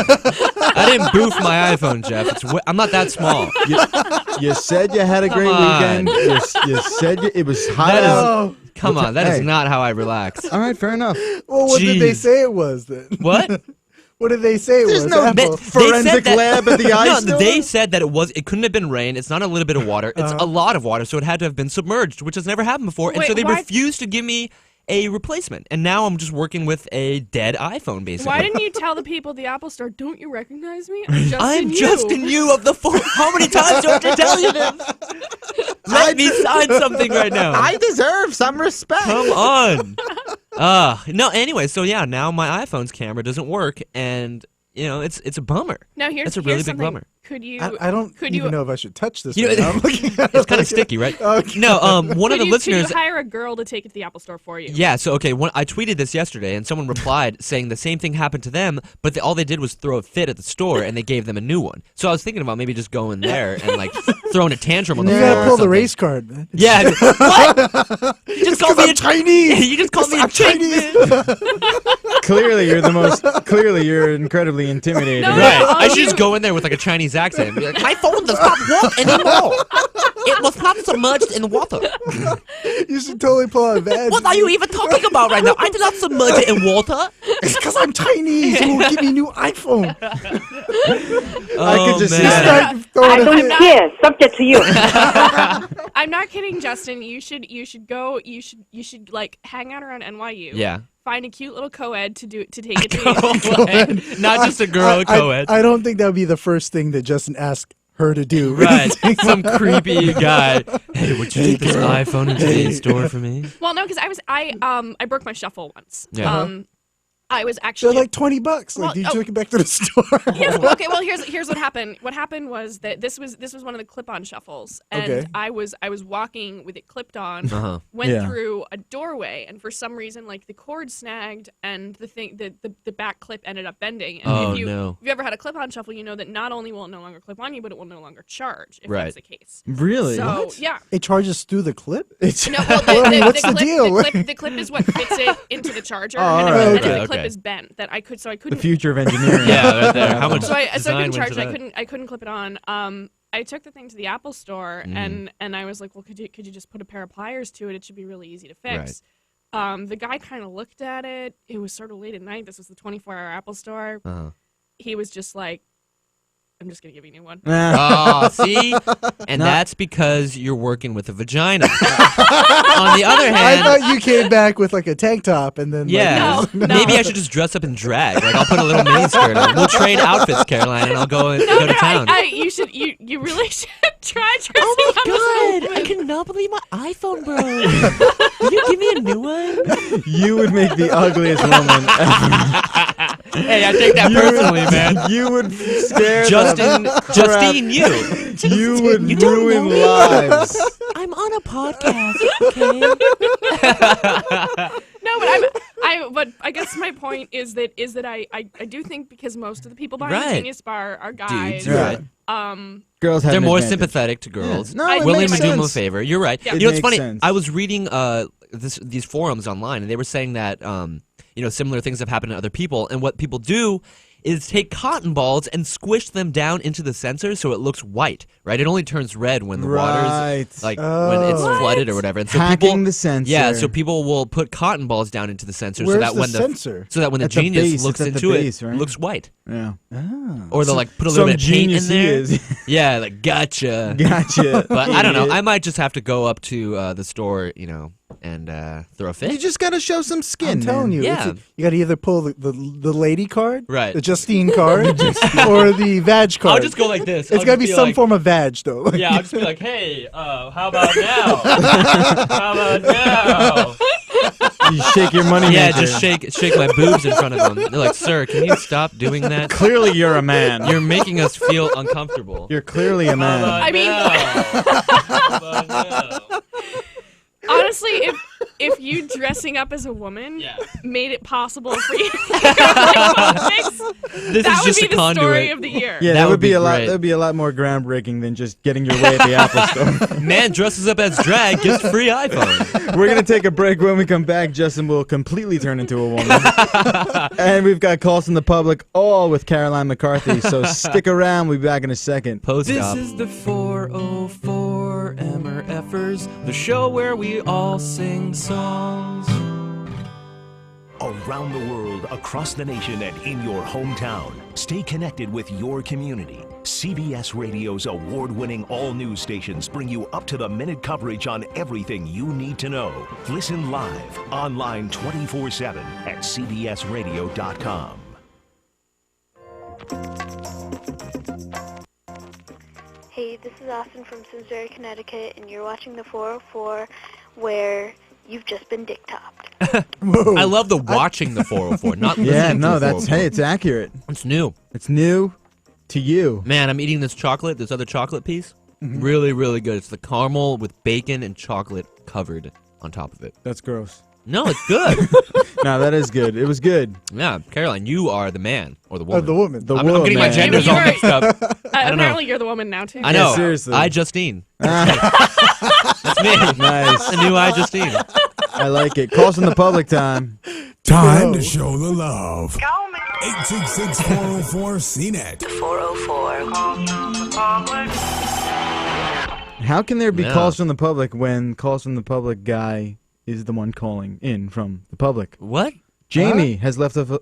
Speaker 4: I didn't boof my iPhone, Jeff. I'm not that small.
Speaker 2: You said you had a great
Speaker 4: on.
Speaker 2: weekend. You said it was hot
Speaker 4: That is-
Speaker 2: out.
Speaker 4: Come on, that is
Speaker 2: Hey.
Speaker 4: not how I relax.
Speaker 2: All right, fair enough.
Speaker 1: Well, what did they
Speaker 4: Jeez.
Speaker 1: say it was then?
Speaker 4: What?
Speaker 1: What did they say it
Speaker 2: There's
Speaker 1: was?
Speaker 2: no
Speaker 1: Apple.
Speaker 2: forensic lab at the eye
Speaker 4: No,
Speaker 2: store?
Speaker 4: they said that it couldn't have been rain. It's not a little bit of water. It's a lot of water, so it had to have been submerged, which has never happened before. And
Speaker 5: Wait,
Speaker 4: so they
Speaker 5: why-
Speaker 4: refused to give me a replacement. And now I'm just working with a dead iPhone, basically.
Speaker 5: Why didn't you tell the people at the Apple Store? Don't you recognize me? I'm Justin.
Speaker 4: I'm
Speaker 5: Yu."
Speaker 4: Justin Yu of the phone. How many times do I have to tell you this? Let me sign something right now.
Speaker 2: I deserve some respect.
Speaker 4: Come on. No, anyway, so yeah, now my iPhone's camera doesn't work, and it's a bummer.
Speaker 5: Now here's
Speaker 4: That's a really
Speaker 5: here's
Speaker 4: big
Speaker 5: something.
Speaker 4: bummer.
Speaker 5: Could you?
Speaker 1: I don't
Speaker 5: could
Speaker 1: even
Speaker 5: you,
Speaker 1: know if I should touch this.
Speaker 4: You know,
Speaker 1: right now. I'm looking at
Speaker 4: It's
Speaker 1: it
Speaker 4: kind of
Speaker 1: like-
Speaker 4: sticky, right?
Speaker 1: Okay.
Speaker 4: No, one of the
Speaker 5: Could
Speaker 4: listeners.
Speaker 5: you hire a girl to take it to the Apple Store for you?
Speaker 4: Yeah, so okay, I tweeted this yesterday, and someone replied saying the same thing happened to them, but all they did was throw a fit at the store, and they gave them a new one. So I was thinking about maybe just going there and like throwing a tantrum on the
Speaker 1: You
Speaker 4: floor.
Speaker 1: gotta
Speaker 4: or
Speaker 1: pull the
Speaker 4: something.
Speaker 1: race card, man.
Speaker 4: Yeah. What? You just called me
Speaker 1: I'm Chinese.
Speaker 4: You just called me a
Speaker 1: I'm Chinese.
Speaker 2: Clearly, you're incredibly intimidating.
Speaker 5: No,
Speaker 4: Right.
Speaker 5: Oh,
Speaker 4: I should
Speaker 5: you-
Speaker 4: just go in there with like a Chinese accent and be like, my phone does not work anymore. It was not submerged in water.
Speaker 1: You should totally pull out Vaz.
Speaker 4: What are you even talking about right now? I did not submerge it in water.
Speaker 1: It's because I'm Chinese. You will give me a new iPhone.
Speaker 2: I could just see
Speaker 4: man.
Speaker 2: that.
Speaker 1: Start throwing
Speaker 6: I
Speaker 1: it
Speaker 6: don't
Speaker 1: in.
Speaker 6: care. Subject to you.
Speaker 5: I'm not kidding, Justin. You should go. You should like hang out around NYU.
Speaker 4: Yeah.
Speaker 5: Find a cute little co-ed to take it to.
Speaker 4: Co-ed. Not just a girl, a co-ed.
Speaker 1: I don't think that would be the first thing that Justin asked her to do.
Speaker 4: Right. Some creepy guy. Hey, would you take this iPhone into the store for me?
Speaker 5: Well, no, because I broke my shuffle once.
Speaker 4: Yeah.
Speaker 5: I was
Speaker 1: So
Speaker 5: actually
Speaker 1: like $20. Like,
Speaker 5: Well,
Speaker 1: do you
Speaker 5: oh.
Speaker 1: take it back to the store?
Speaker 5: Yes, well, okay. Well, here's what happened. What happened was that this was one of the clip-on shuffles, and
Speaker 1: Okay.
Speaker 5: I was walking with it clipped on,
Speaker 4: Uh-huh.
Speaker 5: went
Speaker 2: Yeah.
Speaker 5: through a doorway, and for some reason, like the cord snagged, and the back clip ended up bending. And
Speaker 4: Oh,
Speaker 5: if you
Speaker 4: no.
Speaker 5: if you ever had a clip-on shuffle, you know that not only will it no longer clip on you, but it will no longer charge if
Speaker 4: Right.
Speaker 5: that's the case.
Speaker 2: Really?
Speaker 5: So yeah.
Speaker 1: It charges through the clip?
Speaker 2: It's
Speaker 5: No, well,
Speaker 1: What's the deal?
Speaker 5: The clip is what fits it into the charger,
Speaker 2: Oh,
Speaker 5: and,
Speaker 2: all
Speaker 5: then-
Speaker 2: right,
Speaker 5: and
Speaker 1: okay.
Speaker 5: then the clip
Speaker 4: Okay.
Speaker 5: is bent. I
Speaker 2: the
Speaker 5: couldn't.
Speaker 2: future of engineering.
Speaker 4: Yeah, right there. How much
Speaker 5: So I
Speaker 4: design
Speaker 5: couldn't
Speaker 4: went
Speaker 5: charge
Speaker 4: into
Speaker 5: it.
Speaker 4: that?
Speaker 5: I couldn't clip it on. I took the thing to the Apple Store and I was like, well, could you just put a pair of pliers to it? It should be really easy to fix. The guy kind of looked at it. It was sort of late at night. This was the 24-hour Apple Store.
Speaker 4: Uh-huh.
Speaker 5: He was just like, I'm just gonna give you a new one.
Speaker 4: Oh, see? And that's because you're working with a vagina. On the other
Speaker 1: I
Speaker 4: hand,
Speaker 1: thought you came back with like a tank top and then
Speaker 4: yeah,
Speaker 1: like,
Speaker 5: No.
Speaker 4: maybe I should just dress up in drag. Like I'll put a little mini skirt on. We'll trade outfits, Caroline, and I'll go to town.
Speaker 5: You really should try dressing up as a woman.
Speaker 4: cannot believe my iPhone broke. Will you give me a new one?
Speaker 2: You would make the ugliest woman ever.
Speaker 4: Hey, I take that personally, man.
Speaker 2: You would scare
Speaker 4: Justine, you.
Speaker 2: You would
Speaker 4: You don't
Speaker 2: ruin
Speaker 4: know me.
Speaker 2: lives.
Speaker 4: I'm on a podcast, okay?
Speaker 5: No, but I guess my point is that I do think because most of the people behind
Speaker 4: Right.
Speaker 5: the Genius Bar are guys.
Speaker 4: Dudes, right.
Speaker 2: Girls have
Speaker 4: They're
Speaker 2: an
Speaker 4: more
Speaker 2: advantage.
Speaker 4: sympathetic to girls.
Speaker 2: Yeah. No, it
Speaker 4: willing
Speaker 2: makes
Speaker 4: to do them a
Speaker 2: sense.
Speaker 4: favor. You're right.
Speaker 5: Yeah.
Speaker 2: It
Speaker 4: You know, it's
Speaker 2: makes
Speaker 4: funny.
Speaker 2: sense.
Speaker 4: I was reading these forums online, and they were saying that similar things have happened to other people, and what people do is take cotton balls and squish them down into the sensor so it looks white, right? It only turns red when the water's, like, when it's flooded or whatever. And so
Speaker 2: hacking the sensor.
Speaker 4: Yeah, so people will put cotton balls down into the sensor
Speaker 1: Where's
Speaker 4: so that
Speaker 1: the
Speaker 4: when
Speaker 1: sensor?
Speaker 4: So that when the
Speaker 2: At the
Speaker 4: genius
Speaker 2: base,
Speaker 4: looks
Speaker 2: it's at the
Speaker 4: into
Speaker 2: base,
Speaker 4: it,
Speaker 2: right?
Speaker 4: it looks white.
Speaker 2: Yeah.
Speaker 4: Or they'll like put a little
Speaker 2: Some
Speaker 4: bit of paint in
Speaker 2: genius he
Speaker 4: there.
Speaker 2: is.
Speaker 4: Yeah, like gotcha.
Speaker 2: Gotcha.
Speaker 4: But I don't know.
Speaker 2: Idiot.
Speaker 4: I might just have to go up to the store, you know, and throw a fit.
Speaker 2: You just gotta show some skin.
Speaker 1: I'm telling you,
Speaker 4: Yeah.
Speaker 1: you got to either pull the lady card,
Speaker 4: Right.
Speaker 1: the Justine card, or the vag card.
Speaker 4: I'll just go like this.
Speaker 1: It's got to be some form of vag, though. Like,
Speaker 4: Yeah, I'll just be like, hey, how about now? How about now?
Speaker 2: You shake your money.
Speaker 4: Yeah,
Speaker 2: maker.
Speaker 4: just shake my boobs in front of them. They're like, sir, can you stop doing that?
Speaker 2: Clearly, you're a man.
Speaker 4: You're making us feel uncomfortable.
Speaker 2: You're clearly a man.
Speaker 5: I mean- Honestly, if you dressing up as a woman made it possible for you to fix,
Speaker 4: This
Speaker 5: that
Speaker 4: is
Speaker 5: would
Speaker 4: just
Speaker 5: be
Speaker 4: a
Speaker 5: the
Speaker 4: conduit.
Speaker 5: story of the year.
Speaker 2: Yeah,
Speaker 4: That
Speaker 2: that
Speaker 4: would
Speaker 2: would be
Speaker 4: be
Speaker 2: a lot.
Speaker 4: great.
Speaker 2: That would be a lot more groundbreaking than just getting your way at the Apple Store.
Speaker 4: Man dresses up as drag gets free iPhone.
Speaker 2: We're gonna take a break. When we come back, Justin will completely turn into a woman, and we've got calls from the public, all with Caroline McCarthy. So stick around. We'll be back in a second.
Speaker 4: Post
Speaker 6: This
Speaker 4: op.
Speaker 6: is the 404 MRFers, the show where we all sing songs.
Speaker 7: Around the world, across the nation, and in your hometown. Stay connected with your community. CBS Radio's award-winning all-news stations bring you up-to-the-minute coverage on everything you need to know. Listen live, online 24/7 at cbsradio.com.
Speaker 8: Hey, this is Austin from Simsbury, Connecticut, and you're watching the 404, where you've just been dick-topped.
Speaker 4: I love the watching the 404, not listening
Speaker 2: Yeah,
Speaker 4: to
Speaker 2: no,
Speaker 4: the
Speaker 2: that's
Speaker 4: 404.
Speaker 2: hey, it's accurate.
Speaker 4: It's new.
Speaker 2: It's new to you.
Speaker 4: Man, I'm eating this chocolate, this other chocolate piece. Really, really good. It's the caramel with bacon and chocolate covered on top of it.
Speaker 2: That's gross.
Speaker 4: No, it's good.
Speaker 2: No, that is good. It was good.
Speaker 4: Yeah, Caroline, you are the man or the woman.
Speaker 1: the woman.
Speaker 4: I'm getting my
Speaker 2: man.
Speaker 4: genders all
Speaker 5: You're-
Speaker 4: mixed up. I don't know.
Speaker 5: Apparently, you're the woman now too.
Speaker 4: I know.
Speaker 2: Yeah, seriously.
Speaker 4: I Justine. That's me.
Speaker 2: Nice.
Speaker 4: The new I Justine.
Speaker 2: I like it. Calls from the public time.
Speaker 9: Time to show the love. 866-404-CNET.
Speaker 8: 404.
Speaker 2: How can there be
Speaker 4: Yeah.
Speaker 2: calls from the public when calls from the public guy is the one calling in from the public?
Speaker 4: What?
Speaker 2: Jamie has left us a
Speaker 4: Oh,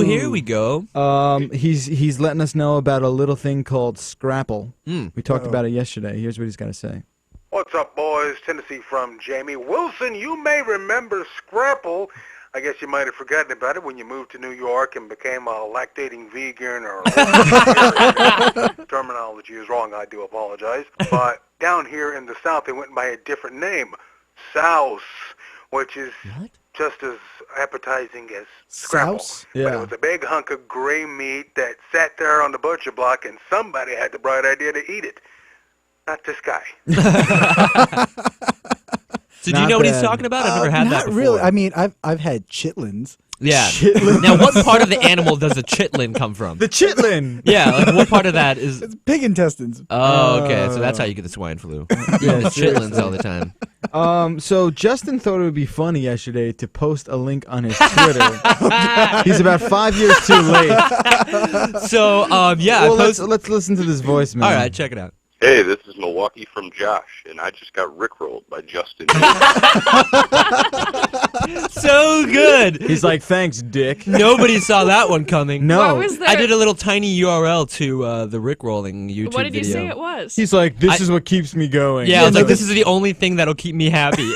Speaker 2: voicemail.
Speaker 4: here we go.
Speaker 2: He's letting us know about a little thing called Scrapple.
Speaker 4: Mm.
Speaker 2: We talked about it yesterday. Here's what he's got to say.
Speaker 10: What's up, boys? Tennessee from Jamie. Wilson, you may remember Scrapple. I guess you might have forgotten about it when you moved to New York and became a lactating vegan or terminology is wrong. I do apologize. But down here in the South, they went by a different name, Souse, which is just as appetizing as Scrapple.
Speaker 1: Souse?
Speaker 10: But
Speaker 2: Yeah.
Speaker 10: it was a big hunk of gray meat that sat there on the butcher block, and somebody had the bright idea to eat it. Not this guy.
Speaker 4: So do you
Speaker 2: Not
Speaker 4: know what he's
Speaker 2: bad.
Speaker 4: talking about? I've never had that
Speaker 1: Not
Speaker 4: before.
Speaker 1: really. I mean, I've had chitlins.
Speaker 4: Yeah. Now, what part of the animal does a chitlin come from?
Speaker 2: The chitlin.
Speaker 4: Yeah, like what part of that is...
Speaker 1: It's pig intestines.
Speaker 4: Oh, okay, so that's how you get the swine flu.
Speaker 2: Yeah,
Speaker 4: The chitlins
Speaker 2: seriously.
Speaker 4: all the time.
Speaker 2: So Justin thought it would be funny yesterday to post a link on his Twitter. He's about 5 years too late.
Speaker 4: So, yeah,
Speaker 2: Well,
Speaker 4: I
Speaker 2: let's
Speaker 4: post...
Speaker 2: listen to this voicemail.
Speaker 4: All right, check it out.
Speaker 11: Hey, this is Milwaukee from Josh, and I just got rickrolled by Justine.
Speaker 4: So good.
Speaker 2: He's like, thanks, dick.
Speaker 4: Nobody saw that one coming.
Speaker 2: No.
Speaker 5: What was the?
Speaker 4: I did a little tiny URL to the Rickrolling YouTube
Speaker 5: What did you
Speaker 4: video.
Speaker 5: say it was?
Speaker 2: He's like, this is what keeps me going.
Speaker 4: Yeah, I was like, this is the only thing that'll keep me happy.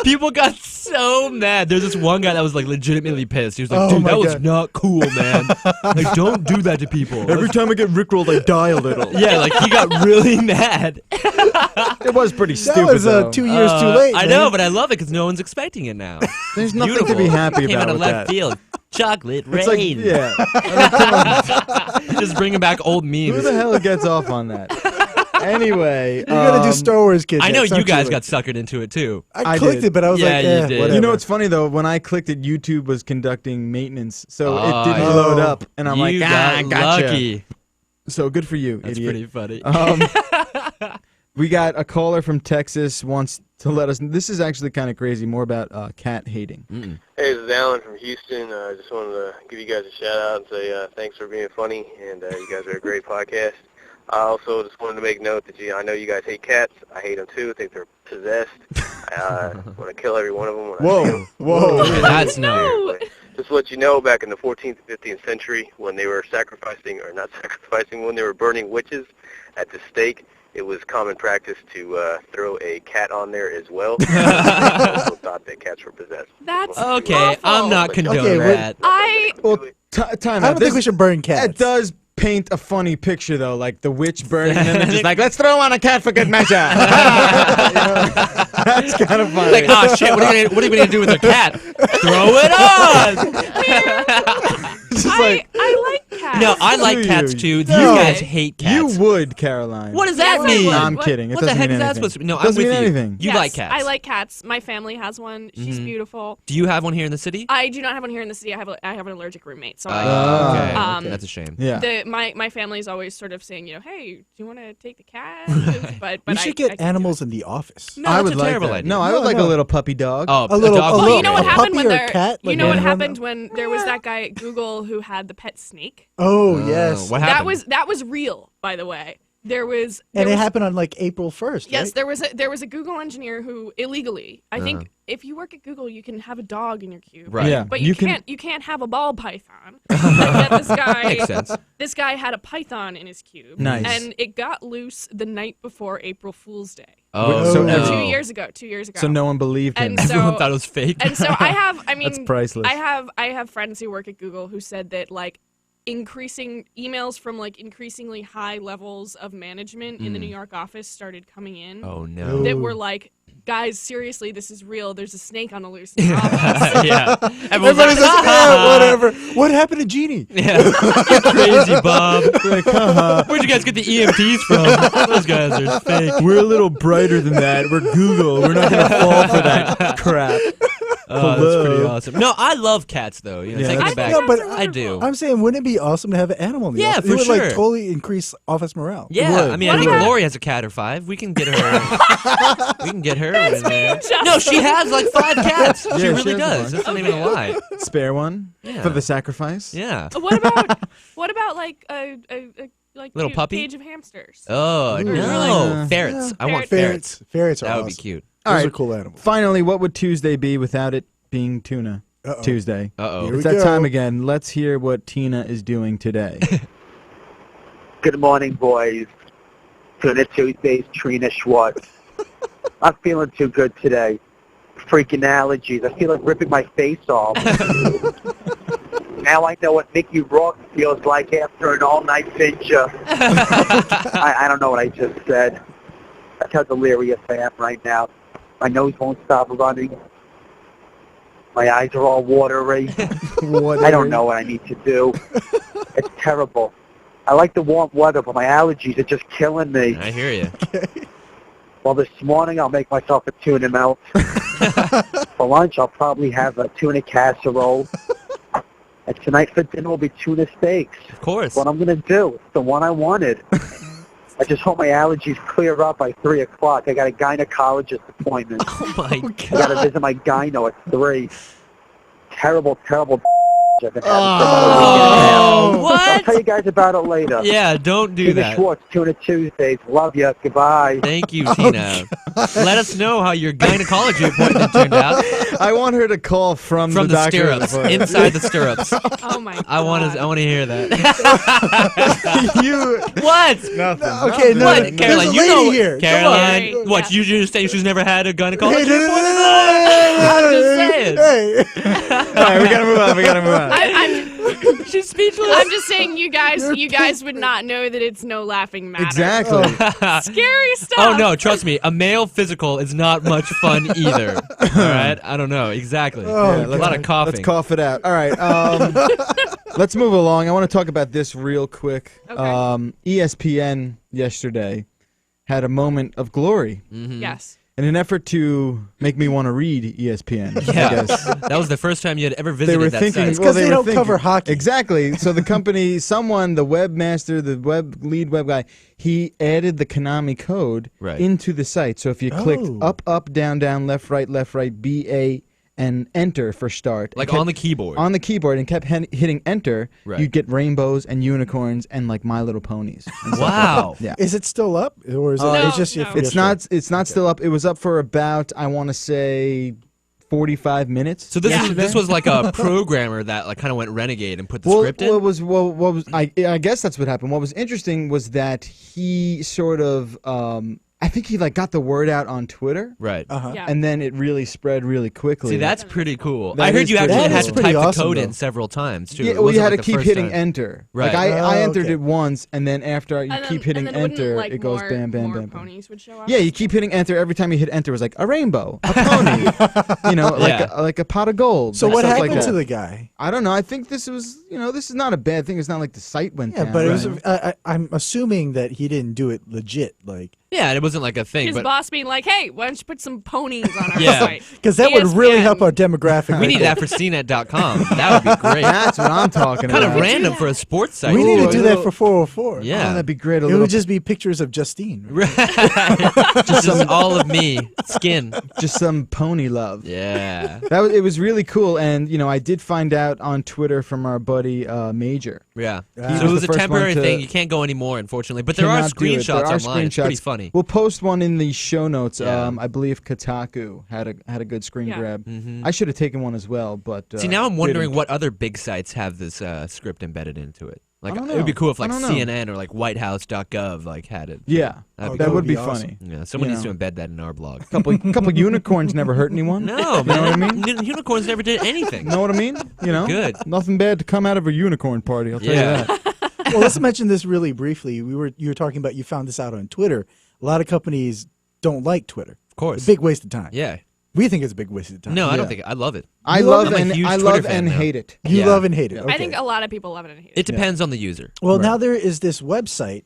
Speaker 4: People got so mad. There's this one guy that was like legitimately pissed. He was like,
Speaker 1: Oh
Speaker 4: dude,
Speaker 1: my
Speaker 4: that was
Speaker 1: God.
Speaker 4: not cool, man. Like, don't do that to people.
Speaker 2: Every time I get rickrolled, I die a little.
Speaker 4: Yeah, like he got really mad.
Speaker 2: It was pretty
Speaker 1: That
Speaker 2: stupid,
Speaker 1: was
Speaker 2: though.
Speaker 1: 2 years too late.
Speaker 4: I
Speaker 1: man.
Speaker 4: know, but I love it because no one's expecting it now.
Speaker 2: There's nothing
Speaker 4: Beautiful.
Speaker 2: to be happy
Speaker 4: Came
Speaker 2: about
Speaker 4: out of
Speaker 2: with
Speaker 4: left
Speaker 2: that.
Speaker 4: field. Chocolate
Speaker 2: It's like,
Speaker 4: rain.
Speaker 2: yeah.
Speaker 4: Just bringing back old memes.
Speaker 2: Who the hell gets off on that? Anyway.
Speaker 1: You gotta do Star Wars kids.
Speaker 4: I know
Speaker 1: It's
Speaker 4: you
Speaker 1: not
Speaker 4: guys
Speaker 1: too
Speaker 4: got
Speaker 1: late.
Speaker 4: suckered into it too.
Speaker 1: I
Speaker 2: I
Speaker 1: clicked
Speaker 2: did.
Speaker 1: it, but I was
Speaker 4: Yeah,
Speaker 1: like,
Speaker 4: you did.
Speaker 1: whatever.
Speaker 2: You know what's funny, though? When I clicked it, YouTube was conducting maintenance, so it
Speaker 4: Oh,
Speaker 2: didn't
Speaker 4: yeah.
Speaker 2: load up. And I'm
Speaker 4: you
Speaker 2: like,
Speaker 4: got
Speaker 2: gotcha.
Speaker 4: lucky.
Speaker 2: So good for you,
Speaker 4: That's
Speaker 2: idiot.
Speaker 4: pretty funny.
Speaker 2: We got a caller from Texas wants to let us. This is actually kind of crazy. More about cat hating.
Speaker 12: Hey, this is Alan from Houston. I just wanted to give you guys a shout out and say thanks for being funny, and you guys are a great podcast. I also just wanted to make note that I know you guys hate cats. I hate them too. I think they're possessed. I want to kill every one of them. When I see them.
Speaker 2: Whoa!
Speaker 4: That's no.
Speaker 12: Just to let you know, back in the 14th and 15th century, when they were when they were burning witches at the stake, it was common practice to throw a cat on there as well. People also thought that cats were possessed.
Speaker 5: That's
Speaker 4: Okay,
Speaker 5: awful.
Speaker 4: I'm not condoning
Speaker 1: Okay,
Speaker 4: that.
Speaker 2: Time
Speaker 1: I
Speaker 2: out.
Speaker 1: don't think we should burn cats.
Speaker 2: It does paint a funny picture, though, like the witch burning them and just like, let's throw on a cat for good measure. That's kind of funny.
Speaker 4: Like, oh shit, what are you gonna do with a cat? Throw it on!
Speaker 5: I like cats.
Speaker 4: No, I like
Speaker 2: Do
Speaker 4: cats
Speaker 2: you?
Speaker 4: too. You
Speaker 2: No.
Speaker 4: guys hate cats.
Speaker 2: You would, Caroline.
Speaker 4: What does that
Speaker 5: Yes, I
Speaker 4: mean?
Speaker 5: would.
Speaker 2: No, I'm
Speaker 5: What-
Speaker 2: kidding. It
Speaker 4: What the
Speaker 2: doesn't
Speaker 4: heck
Speaker 2: mean
Speaker 4: is that
Speaker 2: anything.
Speaker 4: supposed to be? No, I'm
Speaker 2: doesn't
Speaker 4: with
Speaker 2: mean
Speaker 4: you.
Speaker 2: anything.
Speaker 4: You
Speaker 5: Yes,
Speaker 4: like cats.
Speaker 5: I like cats. My family has one. She's beautiful.
Speaker 4: Do you have one here in the city?
Speaker 5: I do not have one here in the city. I have an allergic roommate. So
Speaker 4: Okay.
Speaker 5: Um,
Speaker 4: That's a shame.
Speaker 2: Yeah.
Speaker 5: my family's always sort of saying, hey, do you want to take the cat? But
Speaker 1: we should get animals in the office.
Speaker 5: No,
Speaker 2: I
Speaker 5: that's
Speaker 2: would
Speaker 4: a
Speaker 2: like
Speaker 4: terrible
Speaker 2: that.
Speaker 4: idea.
Speaker 2: No, I would
Speaker 1: No,
Speaker 2: like
Speaker 1: no.
Speaker 2: a little puppy dog.
Speaker 4: Oh,
Speaker 1: A little-
Speaker 4: dog
Speaker 1: a
Speaker 4: would
Speaker 5: Well,
Speaker 4: be
Speaker 5: you know
Speaker 4: great.
Speaker 5: what happened
Speaker 1: puppy
Speaker 5: when
Speaker 1: or
Speaker 5: there?
Speaker 1: cat,
Speaker 5: You
Speaker 1: like
Speaker 5: know what
Speaker 1: one run
Speaker 5: happened when there was that guy at Google who had the pet snake?
Speaker 1: Oh, yes.
Speaker 4: What happened?
Speaker 5: That was real, by the way. There was
Speaker 1: And it happened on like April 1st,
Speaker 5: Yes,
Speaker 1: right?
Speaker 5: there was a Google engineer who illegally. I think if you work at Google, you can have a dog in your cube,
Speaker 4: Right.
Speaker 2: Yeah.
Speaker 5: But
Speaker 2: You
Speaker 5: you can't have a ball python. And yet this guy
Speaker 4: Makes sense.
Speaker 5: This guy had a python in his cube,
Speaker 2: Nice.
Speaker 5: and it got loose the night before April Fool's Day.
Speaker 4: Oh,
Speaker 2: So
Speaker 4: no.
Speaker 5: 2 years ago. 2 years ago.
Speaker 2: So no one believed him.
Speaker 5: And so
Speaker 4: Everyone thought it was fake.
Speaker 5: and so I mean,
Speaker 2: That's priceless.
Speaker 5: I have friends who work at Google who said that like increasing emails from like increasingly high levels of management in the New York office started coming in.
Speaker 4: Oh no.
Speaker 5: That were like, guys, seriously, this is real. There's a snake on the loose in the office.
Speaker 4: Yeah.
Speaker 1: Everybody's like, yeah, whatever. What happened to Jeannie?
Speaker 4: Yeah. Crazy Bob. Where'd you guys get the EMTs from? Those guys are fake.
Speaker 2: We're a little brighter than that. We're Google. We're not gonna fall for that crap.
Speaker 4: Oh, that's pretty awesome. No, I love cats though. You know,
Speaker 2: Yeah,
Speaker 4: taking
Speaker 2: that's
Speaker 4: it back.
Speaker 1: No, but
Speaker 4: I do.
Speaker 1: I'm saying, wouldn't it be awesome to have an animal in the
Speaker 4: Yeah,
Speaker 1: office?
Speaker 4: for
Speaker 1: It would
Speaker 4: sure.
Speaker 1: like totally increase office morale. It
Speaker 4: Yeah,
Speaker 1: would.
Speaker 4: I mean, I think Lori has a cat or 5. We can get her. We can get her in there. No, she has like 5 cats. She
Speaker 2: Yeah,
Speaker 4: really
Speaker 2: she has
Speaker 4: does.
Speaker 2: a
Speaker 4: That's not even a lie.
Speaker 2: Spare one
Speaker 4: Yeah.
Speaker 2: for the sacrifice.
Speaker 4: Yeah.
Speaker 5: What about like a like
Speaker 4: Little puppy?
Speaker 5: cage of hamsters?
Speaker 4: Oh no, ferrets. I want ferrets.
Speaker 1: Ferrets are
Speaker 4: That would
Speaker 1: awesome.
Speaker 4: be cute.
Speaker 2: All
Speaker 1: Those
Speaker 2: right.
Speaker 1: are cool animals.
Speaker 2: Finally, what would Tuesday be without it being Tuna
Speaker 1: Uh-oh.
Speaker 2: Tuesday?
Speaker 4: Uh-oh.
Speaker 1: Here
Speaker 2: It's
Speaker 1: we
Speaker 2: that
Speaker 1: go.
Speaker 2: time again. Let's hear what Tina is doing today.
Speaker 13: Good morning, boys. Tuna Tuesday's Trina Schwartz. I'm feeling too good today. Freaking allergies. I feel like ripping my face off. Now I know what Mickey Rourke feels like after an all-night binge. I don't know what I just said. That's how delirious I am right now. My nose won't stop running. My eyes are all watery. I don't know what I need to do. It's terrible. I like the warm weather, but my allergies are just killing me.
Speaker 4: I hear you.
Speaker 13: Well, this morning I'll make myself a tuna melt. For lunch, I'll probably have a tuna casserole. And tonight for dinner will be tuna steaks.
Speaker 4: Of course.
Speaker 13: What I'm going to do, it's the one I wanted. I just hope my allergies clear up by 3 o'clock. I got a gynecologist appointment.
Speaker 4: Oh my god.
Speaker 13: I got to visit my gyno at 3. Terrible, terrible I've been having
Speaker 4: Oh,
Speaker 13: I'll tell
Speaker 4: what?
Speaker 13: you guys about it later.
Speaker 4: Yeah, don't do
Speaker 13: Tina
Speaker 4: that.
Speaker 13: Schwartz, Tuna Tuesdays. Love you. Goodbye.
Speaker 4: Thank you, Tina. Let us know how your gynecology appointment turned out.
Speaker 2: I want her to call from
Speaker 4: the
Speaker 2: doctor
Speaker 4: stirrups,
Speaker 2: before.
Speaker 4: inside the stirrups.
Speaker 5: Oh my god.
Speaker 4: I want to hear that.
Speaker 2: You
Speaker 4: What?
Speaker 2: nothing.
Speaker 1: Okay, no,
Speaker 4: What?
Speaker 1: there's
Speaker 4: Caroline,
Speaker 1: a
Speaker 4: you
Speaker 1: lady
Speaker 4: know
Speaker 1: here.
Speaker 4: Caroline,
Speaker 5: Come on.
Speaker 4: what? You just say she's never had a gynecology
Speaker 1: Hey, no, no, no,
Speaker 4: appointment?
Speaker 1: no,
Speaker 4: I'm just saying.
Speaker 1: Hey.
Speaker 2: All right, we gotta move on. We gotta move on.
Speaker 4: She's speechless.
Speaker 5: I'm just saying, you guys would not know that it's no laughing matter.
Speaker 2: Exactly.
Speaker 5: Scary stuff.
Speaker 4: Oh no, trust me, a male physical is not much fun either. All right, I don't know exactly.
Speaker 1: Oh,
Speaker 4: a lot of coughing.
Speaker 2: Let's cough it out. All right. Let's move along. I want to talk about this real quick.
Speaker 5: Okay.
Speaker 2: ESPN yesterday had a moment of glory.
Speaker 5: Yes.
Speaker 2: in an effort to make me want to read ESPN.
Speaker 4: Yeah,
Speaker 2: I guess.
Speaker 4: that was the first time you had ever
Speaker 2: They
Speaker 4: visited
Speaker 2: were
Speaker 4: that
Speaker 2: thinking
Speaker 4: site.
Speaker 1: It's because they
Speaker 2: were
Speaker 1: don't
Speaker 2: thinking-
Speaker 1: cover hockey.
Speaker 2: Exactly. So the company, someone, the webmaster, the lead web guy, he added the Konami code into the site. So if you clicked up, down, left, right, BA, and enter for start.
Speaker 4: Like
Speaker 2: and
Speaker 4: on the keyboard.
Speaker 2: On the keyboard, and kept hitting enter,
Speaker 4: Right.
Speaker 2: you'd get rainbows and unicorns and like My Little Ponies. and stuff like
Speaker 4: Wow.
Speaker 2: that. Yeah.
Speaker 1: Is it still up, or is it?
Speaker 5: No,
Speaker 1: it's just
Speaker 5: no.
Speaker 2: It's not. It's not still up. It was up for about, I want to say, 45 minutes.
Speaker 4: So this
Speaker 2: yesterday.
Speaker 4: this was like a programmer that like kind of went renegade and put the
Speaker 2: Well,
Speaker 4: script in.
Speaker 2: what was I guess that's what happened. What was interesting was that he sort of I think he like got the word out on Twitter.
Speaker 4: Right.
Speaker 5: Yeah.
Speaker 2: And then it really spread really quickly.
Speaker 4: See, that's pretty cool.
Speaker 2: That
Speaker 4: I heard
Speaker 2: is
Speaker 4: you
Speaker 2: pretty
Speaker 4: actually
Speaker 2: cool.
Speaker 4: had to
Speaker 1: pretty
Speaker 4: type
Speaker 1: awesome,
Speaker 4: the code
Speaker 1: though.
Speaker 4: in several times too.
Speaker 2: Yeah,
Speaker 4: It
Speaker 2: well, you
Speaker 4: wasn't
Speaker 2: had
Speaker 4: like
Speaker 2: to
Speaker 4: the
Speaker 2: keep
Speaker 4: first
Speaker 2: hitting
Speaker 4: time.
Speaker 2: enter.
Speaker 4: Right.
Speaker 2: Like I entered
Speaker 1: okay.
Speaker 2: it once, and then after you
Speaker 5: And
Speaker 2: keep
Speaker 5: then-
Speaker 2: hitting
Speaker 5: and then wouldn't,
Speaker 2: enter,
Speaker 5: like,
Speaker 2: it goes
Speaker 5: more,
Speaker 2: bam, bam,
Speaker 5: more
Speaker 2: bam, bam.
Speaker 5: ponies would show up.
Speaker 2: Yeah, you keep hitting enter every time you hit enter. It was like a rainbow, a pony, you know, like a pot of gold.
Speaker 1: So
Speaker 2: and
Speaker 1: what
Speaker 2: stuff
Speaker 1: happened
Speaker 2: like
Speaker 1: to
Speaker 2: that.
Speaker 1: the guy?
Speaker 2: I don't know. I think this was, this is not a bad thing. It's not like the site went
Speaker 1: Yeah,
Speaker 2: down.
Speaker 1: but it was.
Speaker 2: right?
Speaker 1: I'm assuming that he didn't do it legit, like
Speaker 4: Yeah, it wasn't like a thing.
Speaker 5: His
Speaker 4: But
Speaker 5: boss being like, "Hey, why don't you put some ponies on our
Speaker 4: Yeah.
Speaker 5: site?"
Speaker 1: because that would really
Speaker 5: ESPN.
Speaker 1: help our demographic.
Speaker 4: we need that for CNET.com. That would be great.
Speaker 2: That's what I'm talking
Speaker 4: Kind
Speaker 2: about.
Speaker 4: of random for a sports site.
Speaker 1: We need to
Speaker 2: Ooh,
Speaker 1: do
Speaker 2: a
Speaker 1: that
Speaker 2: little-
Speaker 1: for 404.
Speaker 2: Oh,
Speaker 4: Yeah.
Speaker 2: that'd be great. A
Speaker 1: It
Speaker 2: little,
Speaker 1: would just be pictures of Justine. Right?
Speaker 4: just all of me, skin.
Speaker 2: just some pony love.
Speaker 4: Yeah.
Speaker 2: It was really cool, and I did find out on Twitter from our buddy Major.
Speaker 4: Yeah.
Speaker 2: He
Speaker 4: So it was
Speaker 2: the
Speaker 4: a
Speaker 2: first
Speaker 4: temporary
Speaker 2: one to-
Speaker 4: thing. You can't go anymore, unfortunately. But there are
Speaker 2: Cannot do it.
Speaker 4: screenshots
Speaker 2: There are
Speaker 4: online. It's pretty
Speaker 2: screenshots.
Speaker 4: funny.
Speaker 2: We'll post one in the show notes.
Speaker 4: Yeah.
Speaker 2: I believe Kotaku had a good screen
Speaker 5: Yeah.
Speaker 2: grab.
Speaker 4: Mhm.
Speaker 2: I should have taken one as well, but
Speaker 4: See, now I'm
Speaker 2: didn't.
Speaker 4: wondering what other big sites have this script embedded into it. Like,
Speaker 2: I don't
Speaker 4: it would be
Speaker 2: know.
Speaker 4: cool if
Speaker 2: I
Speaker 4: like
Speaker 2: don't know.
Speaker 4: CNN or like WhiteHouse.gov like had it.
Speaker 2: Yeah,
Speaker 4: That'd
Speaker 2: that would be
Speaker 1: awesome.
Speaker 2: funny.
Speaker 4: Yeah, someone
Speaker 2: You
Speaker 4: needs
Speaker 2: know.
Speaker 4: to embed that in our blog.
Speaker 2: Couple unicorns never hurt anyone.
Speaker 4: No,
Speaker 2: You know what I
Speaker 4: man.
Speaker 2: mean?
Speaker 4: Unicorns never did anything.
Speaker 2: Know what I mean?
Speaker 4: Good.
Speaker 2: Nothing bad to come out of a unicorn party. I'll tell
Speaker 4: Yeah.
Speaker 2: you that.
Speaker 1: Well, let's mention this really briefly. You were talking about, you found this out on Twitter. A lot of companies don't like Twitter.
Speaker 4: Of course.
Speaker 1: It's a big waste of time.
Speaker 4: Yeah.
Speaker 1: We think it's a big waste of time.
Speaker 4: No, I don't
Speaker 2: Yeah.
Speaker 4: think I love it.
Speaker 2: I
Speaker 1: You
Speaker 2: love
Speaker 1: love it?
Speaker 2: and
Speaker 4: I'm a huge
Speaker 2: I
Speaker 4: Twitter
Speaker 2: love
Speaker 4: fan
Speaker 2: and
Speaker 4: now.
Speaker 2: hate it.
Speaker 1: You
Speaker 4: Yeah.
Speaker 1: love and hate it.
Speaker 2: Yeah.
Speaker 1: Okay.
Speaker 5: I think a lot of people love it and hate it.
Speaker 4: It depends on the user.
Speaker 1: Well,
Speaker 2: Right.
Speaker 1: now there is this website.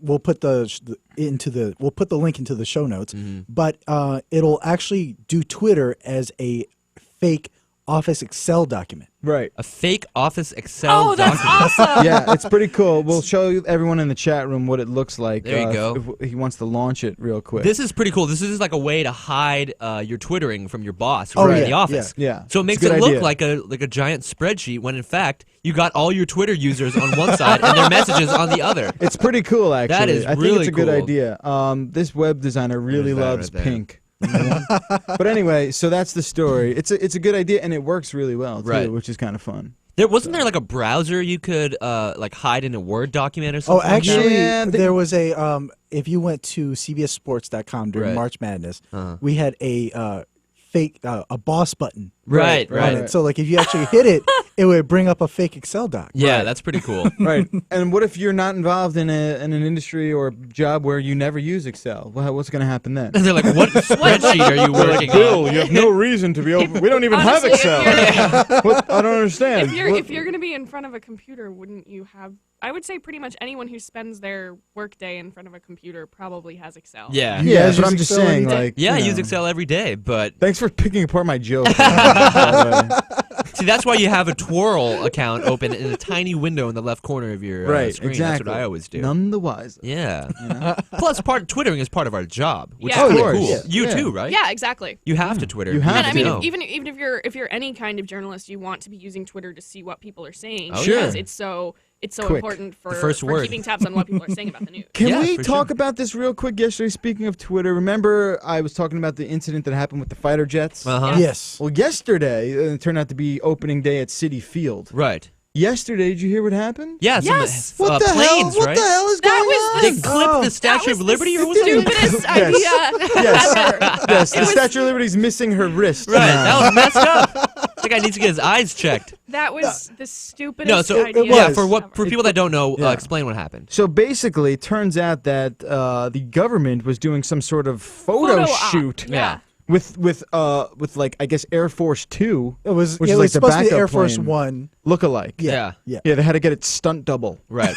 Speaker 1: We'll put the link into the show notes, but it'll actually do Twitter as a fake Office Excel document.
Speaker 2: Right.
Speaker 4: A fake Office Excel
Speaker 5: Oh, that's
Speaker 4: document.
Speaker 5: awesome.
Speaker 2: Yeah, it's pretty cool. We'll show everyone in the chat room what it looks like.
Speaker 4: There you go.
Speaker 2: If he wants to launch it real quick.
Speaker 4: This is pretty cool. This is like a way to hide your Twittering from your boss
Speaker 1: Oh,
Speaker 4: in
Speaker 1: yeah,
Speaker 4: the office.
Speaker 2: yeah.
Speaker 4: So it
Speaker 2: It's
Speaker 4: makes
Speaker 2: a good
Speaker 4: it look
Speaker 2: idea.
Speaker 4: like a giant spreadsheet when in fact you got all your Twitter users on one side and their messages on the other.
Speaker 2: It's pretty cool, actually.
Speaker 4: That is
Speaker 2: I think
Speaker 4: really
Speaker 2: it's a good
Speaker 4: cool.
Speaker 2: idea. This web designer really
Speaker 4: There's that
Speaker 2: loves
Speaker 4: right there.
Speaker 2: pink. But anyway, so that's the story. It's a good idea, and it works really well too,
Speaker 4: Right.
Speaker 2: which is kind of fun.
Speaker 4: There wasn't there like a browser you could like hide in a Word document or
Speaker 1: Oh,
Speaker 4: something?
Speaker 1: actually,
Speaker 2: Yeah,
Speaker 1: there was a. If you went to CBSSports.com during
Speaker 4: Right.
Speaker 1: March Madness,
Speaker 4: Uh-huh.
Speaker 1: we had a fake a boss button.
Speaker 4: Right,
Speaker 1: on
Speaker 4: right.
Speaker 1: it. So like if you actually hit it, it would bring up a fake Excel doc.
Speaker 4: Yeah, that's pretty cool.
Speaker 2: Right. And what if you're not involved in an industry or job where you never use Excel? Well, what's going to happen then?
Speaker 4: And they're like, what spreadsheet are you working on?
Speaker 2: you have no reason to be open. We don't even
Speaker 5: Honestly, if
Speaker 2: have Excel. What? I don't understand.
Speaker 5: If you're going to be in front of a computer, wouldn't you have? I would say pretty much anyone who spends their workday in front of a computer probably has Excel.
Speaker 4: Yeah.
Speaker 1: You
Speaker 2: Yeah,
Speaker 1: guys
Speaker 2: but
Speaker 1: use
Speaker 2: I'm just
Speaker 1: Excel
Speaker 2: saying,
Speaker 1: every day?
Speaker 2: like,
Speaker 4: Yeah, I
Speaker 2: you
Speaker 4: use
Speaker 2: know.
Speaker 4: Excel every day, but
Speaker 2: Thanks for picking apart my joke. by the way.
Speaker 4: see, that's why you have a twirl account open in a tiny window in the left corner of your
Speaker 2: Right,
Speaker 4: screen.
Speaker 2: exactly.
Speaker 4: That's what I always do.
Speaker 2: None the wiser.
Speaker 4: Yeah. Plus, Twittering is part of our job, which
Speaker 5: Yeah.
Speaker 4: is
Speaker 5: Of
Speaker 4: pretty
Speaker 2: course.
Speaker 4: cool.
Speaker 2: Yeah.
Speaker 4: You
Speaker 2: Yeah.
Speaker 4: too, right?
Speaker 5: Yeah, exactly.
Speaker 4: You have to Twitter.
Speaker 2: You have
Speaker 5: And I mean,
Speaker 2: to.
Speaker 5: even if you're any kind of journalist, you want to be using Twitter to see what people are saying
Speaker 4: Oh,
Speaker 5: because
Speaker 2: yeah.
Speaker 5: it's so
Speaker 2: Quick.
Speaker 5: important for,
Speaker 4: The first
Speaker 5: for
Speaker 4: word.
Speaker 5: keeping tabs on what people are saying about the news.
Speaker 2: Can
Speaker 4: Yeah,
Speaker 2: we
Speaker 4: for
Speaker 2: talk
Speaker 4: sure.
Speaker 2: about this real quick? Yesterday, speaking of Twitter, remember I was talking about the incident that happened with the fighter jets?
Speaker 4: Uh-huh.
Speaker 1: Yes.
Speaker 2: Well, yesterday, it turned out to be opening day at Citi Field.
Speaker 4: Right.
Speaker 2: Yesterday, did you hear what happened?
Speaker 4: Yeah, some
Speaker 5: Yes.
Speaker 2: What the
Speaker 4: planes,
Speaker 2: hell? What
Speaker 4: right?
Speaker 2: the hell is
Speaker 5: That
Speaker 2: going
Speaker 5: was
Speaker 2: on?
Speaker 4: They
Speaker 5: the-
Speaker 4: clipped the Statue of Liberty, or was it?
Speaker 5: Stupidest
Speaker 2: Yes.
Speaker 5: idea
Speaker 2: Yes.
Speaker 5: ever.
Speaker 2: Yes, the
Speaker 5: It was-
Speaker 2: Statue of Liberty's missing her wrist.
Speaker 4: Right,
Speaker 2: now.
Speaker 4: that was messed up. That guy needs to get his eyes checked.
Speaker 5: That was the stupidest
Speaker 4: No, so
Speaker 5: idea.
Speaker 4: yeah,
Speaker 1: was.
Speaker 4: for people that don't know,
Speaker 2: Yeah.
Speaker 4: explain what happened.
Speaker 2: So basically, it turns out that the government was doing some sort of photo
Speaker 5: Photo op.
Speaker 2: shoot
Speaker 5: Yeah.
Speaker 2: with like I guess Air Force 2.
Speaker 1: It was
Speaker 2: Which
Speaker 1: it
Speaker 2: is
Speaker 1: was
Speaker 2: like the
Speaker 1: supposed to be
Speaker 2: backup
Speaker 1: Air Force
Speaker 2: plane.
Speaker 1: One.
Speaker 2: look-alike.
Speaker 1: Yeah.
Speaker 2: They had to get it stunt double.
Speaker 4: Right.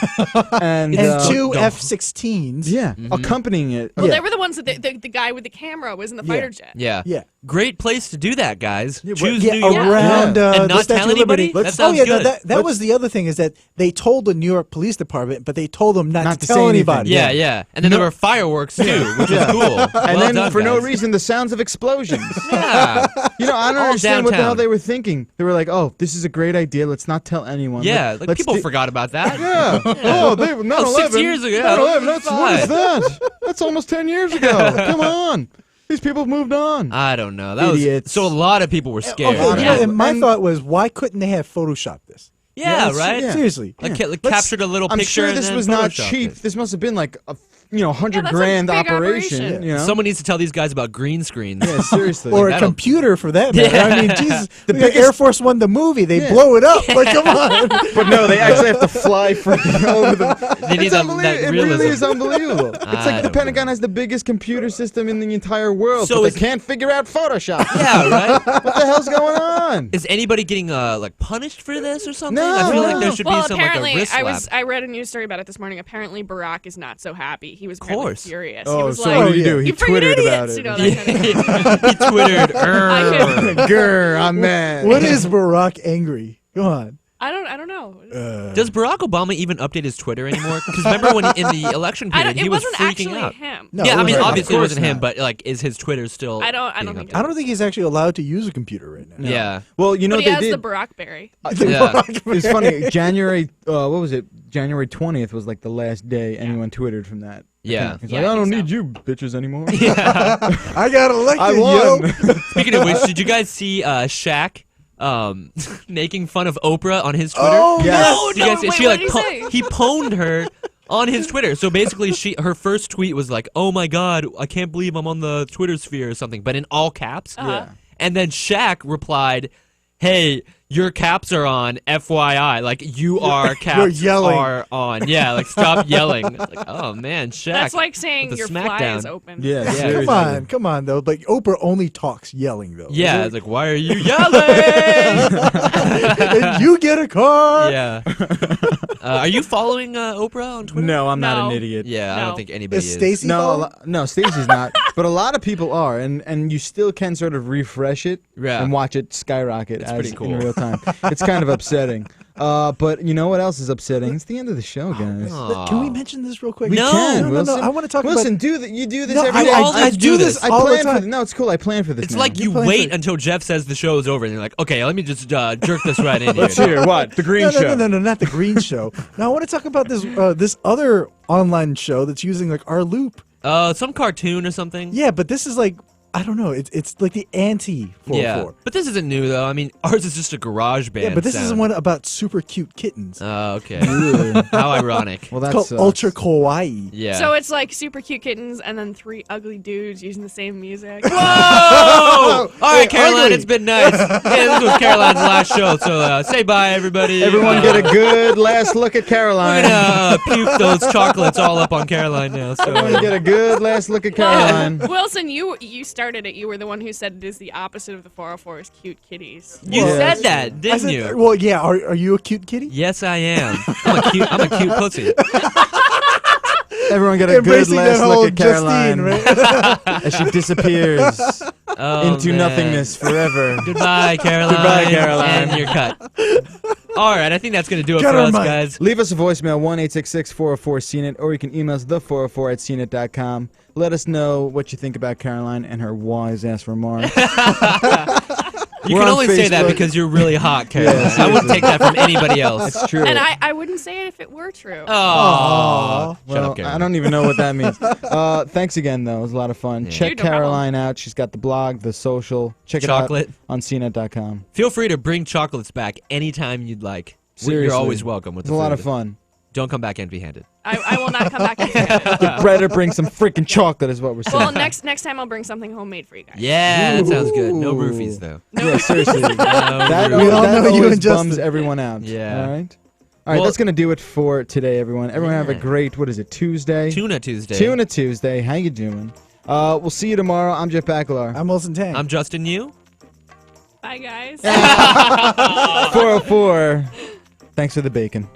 Speaker 2: and
Speaker 1: 2 F-16s.
Speaker 2: Yeah, accompanying it.
Speaker 5: Well, they were the ones that the guy with the camera was in the fighter jet.
Speaker 4: Yeah.
Speaker 1: Yeah.
Speaker 4: Great place to do that, guys. Choose
Speaker 1: Yeah,
Speaker 4: New York.
Speaker 1: around
Speaker 4: and
Speaker 1: the
Speaker 4: not
Speaker 1: Statue
Speaker 4: tell
Speaker 1: of Liberty.
Speaker 4: anybody. That sounds good.
Speaker 1: That was the other thing is that they told the New York Police Department, but they told them not to
Speaker 2: say
Speaker 1: tell
Speaker 2: anything.
Speaker 1: anybody.
Speaker 4: Yeah. And then there were fireworks too, which is cool.
Speaker 2: And
Speaker 4: Well
Speaker 2: then,
Speaker 4: done,
Speaker 2: for no
Speaker 4: guys.
Speaker 2: reason, the sounds of explosions.
Speaker 4: Yeah.
Speaker 2: You know, I don't
Speaker 4: All
Speaker 2: understand what the hell
Speaker 4: downtown.
Speaker 2: they were thinking. They were like, "Oh, this is a great idea. Let's not tell anyone."
Speaker 4: Yeah, like
Speaker 2: Let's
Speaker 4: people
Speaker 2: do-
Speaker 4: forgot about that.
Speaker 2: Yeah. Oh, they 9/11.
Speaker 4: 6 years ago.
Speaker 2: 9/11. What is
Speaker 4: Fine.
Speaker 2: that? That's almost 10 years ago. Come on. These people have moved on.
Speaker 4: I don't know. That was
Speaker 2: Idiots.
Speaker 4: so a lot of people were scared.
Speaker 1: Okay,
Speaker 2: Yeah.
Speaker 1: and my thought was, why couldn't they have photoshopped this?
Speaker 4: Yeah,
Speaker 2: that's-
Speaker 4: right.
Speaker 2: yeah.
Speaker 1: Seriously.
Speaker 4: Like,
Speaker 2: Yeah.
Speaker 4: like
Speaker 2: Let's-
Speaker 4: captured a little
Speaker 2: I'm
Speaker 4: picture.
Speaker 2: sure
Speaker 4: and
Speaker 2: this
Speaker 4: then
Speaker 2: was not
Speaker 4: photoshopped
Speaker 2: cheap.
Speaker 4: it.
Speaker 2: This must have been like a $100
Speaker 5: that's a
Speaker 2: grand
Speaker 5: big
Speaker 2: operation.
Speaker 5: operation.
Speaker 2: You know?
Speaker 4: Someone needs to tell these guys about green screens.
Speaker 2: Yeah, seriously.
Speaker 1: Or a
Speaker 4: that'll-
Speaker 1: computer for that matter.
Speaker 4: Yeah.
Speaker 1: I mean, Jesus, the
Speaker 2: biggest-
Speaker 1: Air Force One, the movie, they
Speaker 2: Yeah.
Speaker 1: blow it up. Like, come on.
Speaker 2: But no, they actually have to fly freaking over the.
Speaker 4: They need
Speaker 2: It's
Speaker 4: that
Speaker 2: unbelievable. It
Speaker 4: realism.
Speaker 2: really is unbelievable. It's
Speaker 4: I
Speaker 2: like the
Speaker 4: don't
Speaker 2: Pentagon has the biggest computer system in the entire world,
Speaker 4: So
Speaker 2: but
Speaker 4: is-
Speaker 2: they can't figure out Photoshop.
Speaker 4: Yeah, right.
Speaker 2: What the hell's going on?
Speaker 4: Is anybody getting like punished for this or something?
Speaker 2: No,
Speaker 4: I feel like
Speaker 2: no.
Speaker 4: there should
Speaker 5: Well,
Speaker 4: be some like a
Speaker 5: apparently,
Speaker 4: wrist slap.
Speaker 5: I read a news story about it this morning. Apparently, Barack is not so happy. He was apparently
Speaker 4: course.
Speaker 5: furious.
Speaker 2: Oh,
Speaker 5: he was
Speaker 2: so
Speaker 5: like,
Speaker 2: what did he do? He
Speaker 5: "You freaking
Speaker 2: twittered
Speaker 5: idiots,"
Speaker 2: about it.
Speaker 5: You know, that kind of thing.
Speaker 4: He twittered.
Speaker 2: Grr, I'm mad.
Speaker 1: What is Barack angry? Go on.
Speaker 5: I don't know.
Speaker 4: Does Barack Obama even update his Twitter anymore? Because remember when in the election period
Speaker 5: it
Speaker 4: he was
Speaker 5: wasn't
Speaker 4: freaking
Speaker 5: actually
Speaker 4: out.
Speaker 5: him.
Speaker 1: No,
Speaker 4: Yeah, I
Speaker 1: it
Speaker 4: mean
Speaker 1: wasn't.
Speaker 4: obviously it
Speaker 1: Of course
Speaker 4: wasn't him,
Speaker 1: not.
Speaker 4: but like, is his Twitter still?
Speaker 5: I don't
Speaker 4: being
Speaker 5: think
Speaker 4: updated?
Speaker 1: I don't think he's actually allowed to use a computer right now.
Speaker 4: Yeah.
Speaker 2: Well, you know
Speaker 5: But
Speaker 2: what
Speaker 5: he
Speaker 2: they
Speaker 5: has
Speaker 2: did.
Speaker 5: the Barackberry.
Speaker 4: Yeah.
Speaker 2: It's funny. January, what was it? January 20th was like the last day anyone twittered from that.
Speaker 4: Yeah.
Speaker 2: He's
Speaker 5: Yeah,
Speaker 2: like,
Speaker 5: I
Speaker 2: I don't
Speaker 5: think
Speaker 2: need you bitches anymore.
Speaker 1: I got elected,
Speaker 2: I won.
Speaker 1: yo.
Speaker 4: Speaking of which, did you guys see Shaq making fun of Oprah on his Twitter?
Speaker 1: Oh,
Speaker 2: yes.
Speaker 4: Did you guys see-
Speaker 5: wait,
Speaker 4: she
Speaker 5: what
Speaker 4: like
Speaker 5: did he say?
Speaker 4: he pwned her on his Twitter. So basically, her first tweet was like, "Oh my God, I can't believe I'm on the Twitter sphere" or something, but in all caps.
Speaker 2: Yeah.
Speaker 4: And then Shaq replied, "Hey, your caps are on, FYI. Like your caps
Speaker 1: yelling.
Speaker 4: are on. Yeah, like stop yelling." It's like, oh man, Shaq.
Speaker 5: That's like saying
Speaker 4: with the
Speaker 5: your fly is
Speaker 4: smackdown.
Speaker 5: open.
Speaker 2: Yeah,
Speaker 4: Yeah.
Speaker 2: seriously.
Speaker 1: Come on, though. Like Oprah only talks yelling, though.
Speaker 4: Yeah, it's like, why are you yelling?
Speaker 1: And you get a car.
Speaker 4: Yeah. Are you following Oprah on Twitter?
Speaker 2: No, I'm not
Speaker 5: No.
Speaker 2: an idiot.
Speaker 4: Yeah, I
Speaker 5: No.
Speaker 4: don't think anybody
Speaker 1: Is
Speaker 4: is.
Speaker 1: Stacy
Speaker 2: No,
Speaker 1: following?
Speaker 2: no, Stacey's not. But a lot of people are, and you still can sort of refresh it
Speaker 4: Yeah.
Speaker 2: and watch it skyrocket
Speaker 4: It's pretty cool.
Speaker 2: in real time. It's kind of upsetting. But you know what else is upsetting? It's the end of the show, guys.
Speaker 1: Can we mention this real quick?
Speaker 2: We
Speaker 4: No.
Speaker 2: can,
Speaker 1: No,
Speaker 2: Wilson.
Speaker 1: I want to talk
Speaker 2: Wilson,
Speaker 1: about.
Speaker 2: you do this
Speaker 1: No,
Speaker 2: every day.
Speaker 1: I do this
Speaker 2: I
Speaker 1: all the
Speaker 2: plan for
Speaker 1: time.
Speaker 2: No, it's cool. I plan for this.
Speaker 4: It's
Speaker 2: now.
Speaker 4: like you
Speaker 1: plan
Speaker 4: wait
Speaker 1: for-
Speaker 4: until Jeff says the show is over, and you're like, okay, let me just jerk this right in here.
Speaker 2: Let's hear what the Green
Speaker 1: No,
Speaker 2: Show.
Speaker 1: no, not the Green Show. Now I want to talk about this other online show that's using like our loop.
Speaker 4: Some cartoon or something.
Speaker 1: Yeah, but this is like I don't know. It's like the anti 404.
Speaker 4: Yeah, but this isn't new though. I mean, ours is just a garage band.
Speaker 1: Yeah, but this is
Speaker 4: sound.
Speaker 1: one about super cute kittens.
Speaker 4: Oh, okay. How ironic.
Speaker 2: Well,
Speaker 1: It's
Speaker 2: that's
Speaker 1: called Ultra Kawaii.
Speaker 4: Yeah.
Speaker 5: So it's like super cute kittens and then 3 ugly dudes using the same music.
Speaker 4: Whoa! All right,
Speaker 1: Hey,
Speaker 4: Caroline,
Speaker 1: ugly.
Speaker 4: it's been nice. Yeah, this was Caroline's last show, so say bye, everybody.
Speaker 2: Everyone get a good last look at
Speaker 4: We're
Speaker 2: Caroline.
Speaker 4: gonna puke those chocolates all up on Caroline now. So
Speaker 2: Everyone get a good last look at Caroline.
Speaker 5: Wilson, you started it. You were the one who said it is the opposite of the 404 is cute kitties.
Speaker 4: you
Speaker 1: Well,
Speaker 4: said that,
Speaker 1: I
Speaker 4: didn't
Speaker 1: said,
Speaker 4: you?
Speaker 1: well, yeah. Are you a cute kitty?
Speaker 4: Yes, I am. I'm a cute pussy.
Speaker 2: Everyone get a good
Speaker 1: Embracing
Speaker 2: last
Speaker 1: that whole
Speaker 2: look at Caroline
Speaker 1: Justine, right?
Speaker 2: as she disappears
Speaker 4: Oh,
Speaker 2: into
Speaker 4: man.
Speaker 2: nothingness forever.
Speaker 4: Goodbye, Caroline.
Speaker 2: Goodbye, Caroline.
Speaker 4: And you're cut. All right, I think that's gonna do it
Speaker 1: Cut
Speaker 4: for
Speaker 1: her
Speaker 4: us,
Speaker 1: mic.
Speaker 4: guys.
Speaker 2: Leave us a voicemail, 1-866-404-CNET, or you can email us the404@cnet.com. Let us know what you think about Caroline and her wise-ass remarks.
Speaker 4: You
Speaker 2: We're
Speaker 4: can
Speaker 2: on
Speaker 4: only say that
Speaker 2: Facebook.
Speaker 4: because you're really hot, Caroline.
Speaker 2: Yeah,
Speaker 4: I wouldn't
Speaker 2: seriously.
Speaker 4: take that from anybody else.
Speaker 2: It's true.
Speaker 5: And I wouldn't say it if it were true.
Speaker 4: Oh, shut
Speaker 2: Well,
Speaker 4: up, Caroline.
Speaker 2: I don't even know what that means. Thanks again, though. It was a lot of fun.
Speaker 4: Yeah.
Speaker 2: Check
Speaker 5: Dude, no problem.
Speaker 2: Caroline out. She's got the blog, the social. Check
Speaker 4: Chocolate.
Speaker 2: it out on CNET.com.
Speaker 4: Feel free to bring chocolates back anytime you'd like.
Speaker 2: Seriously.
Speaker 4: You're always welcome with
Speaker 2: It's
Speaker 4: the
Speaker 2: a lot
Speaker 4: food.
Speaker 2: of fun.
Speaker 4: Don't come back empty-handed.
Speaker 5: I will not come back and say it.
Speaker 2: You better bring some freaking chocolate, is what we're saying.
Speaker 5: Well, next time I'll bring something homemade for you guys.
Speaker 4: Yeah, that sounds good. No
Speaker 2: Ooh.
Speaker 4: roofies, though.
Speaker 2: Yeah, seriously. that
Speaker 1: We all
Speaker 2: that
Speaker 1: know you
Speaker 2: always
Speaker 1: and
Speaker 2: bums
Speaker 1: Justin.
Speaker 2: everyone out.
Speaker 4: Yeah.
Speaker 2: All right. All right,
Speaker 4: Well-
Speaker 2: that's going to do it for today, everyone. Everyone have a
Speaker 4: Yeah.
Speaker 2: great, what is it, Tuesday?
Speaker 4: Tuna Tuesday.
Speaker 2: Tuna Tuesday. How you doing? We'll see you tomorrow. I'm Jeff Bacalar.
Speaker 1: I'm Wilson Tang.
Speaker 4: I'm Justin Yu.
Speaker 5: Bye, guys.
Speaker 2: 404. Thanks for the bacon.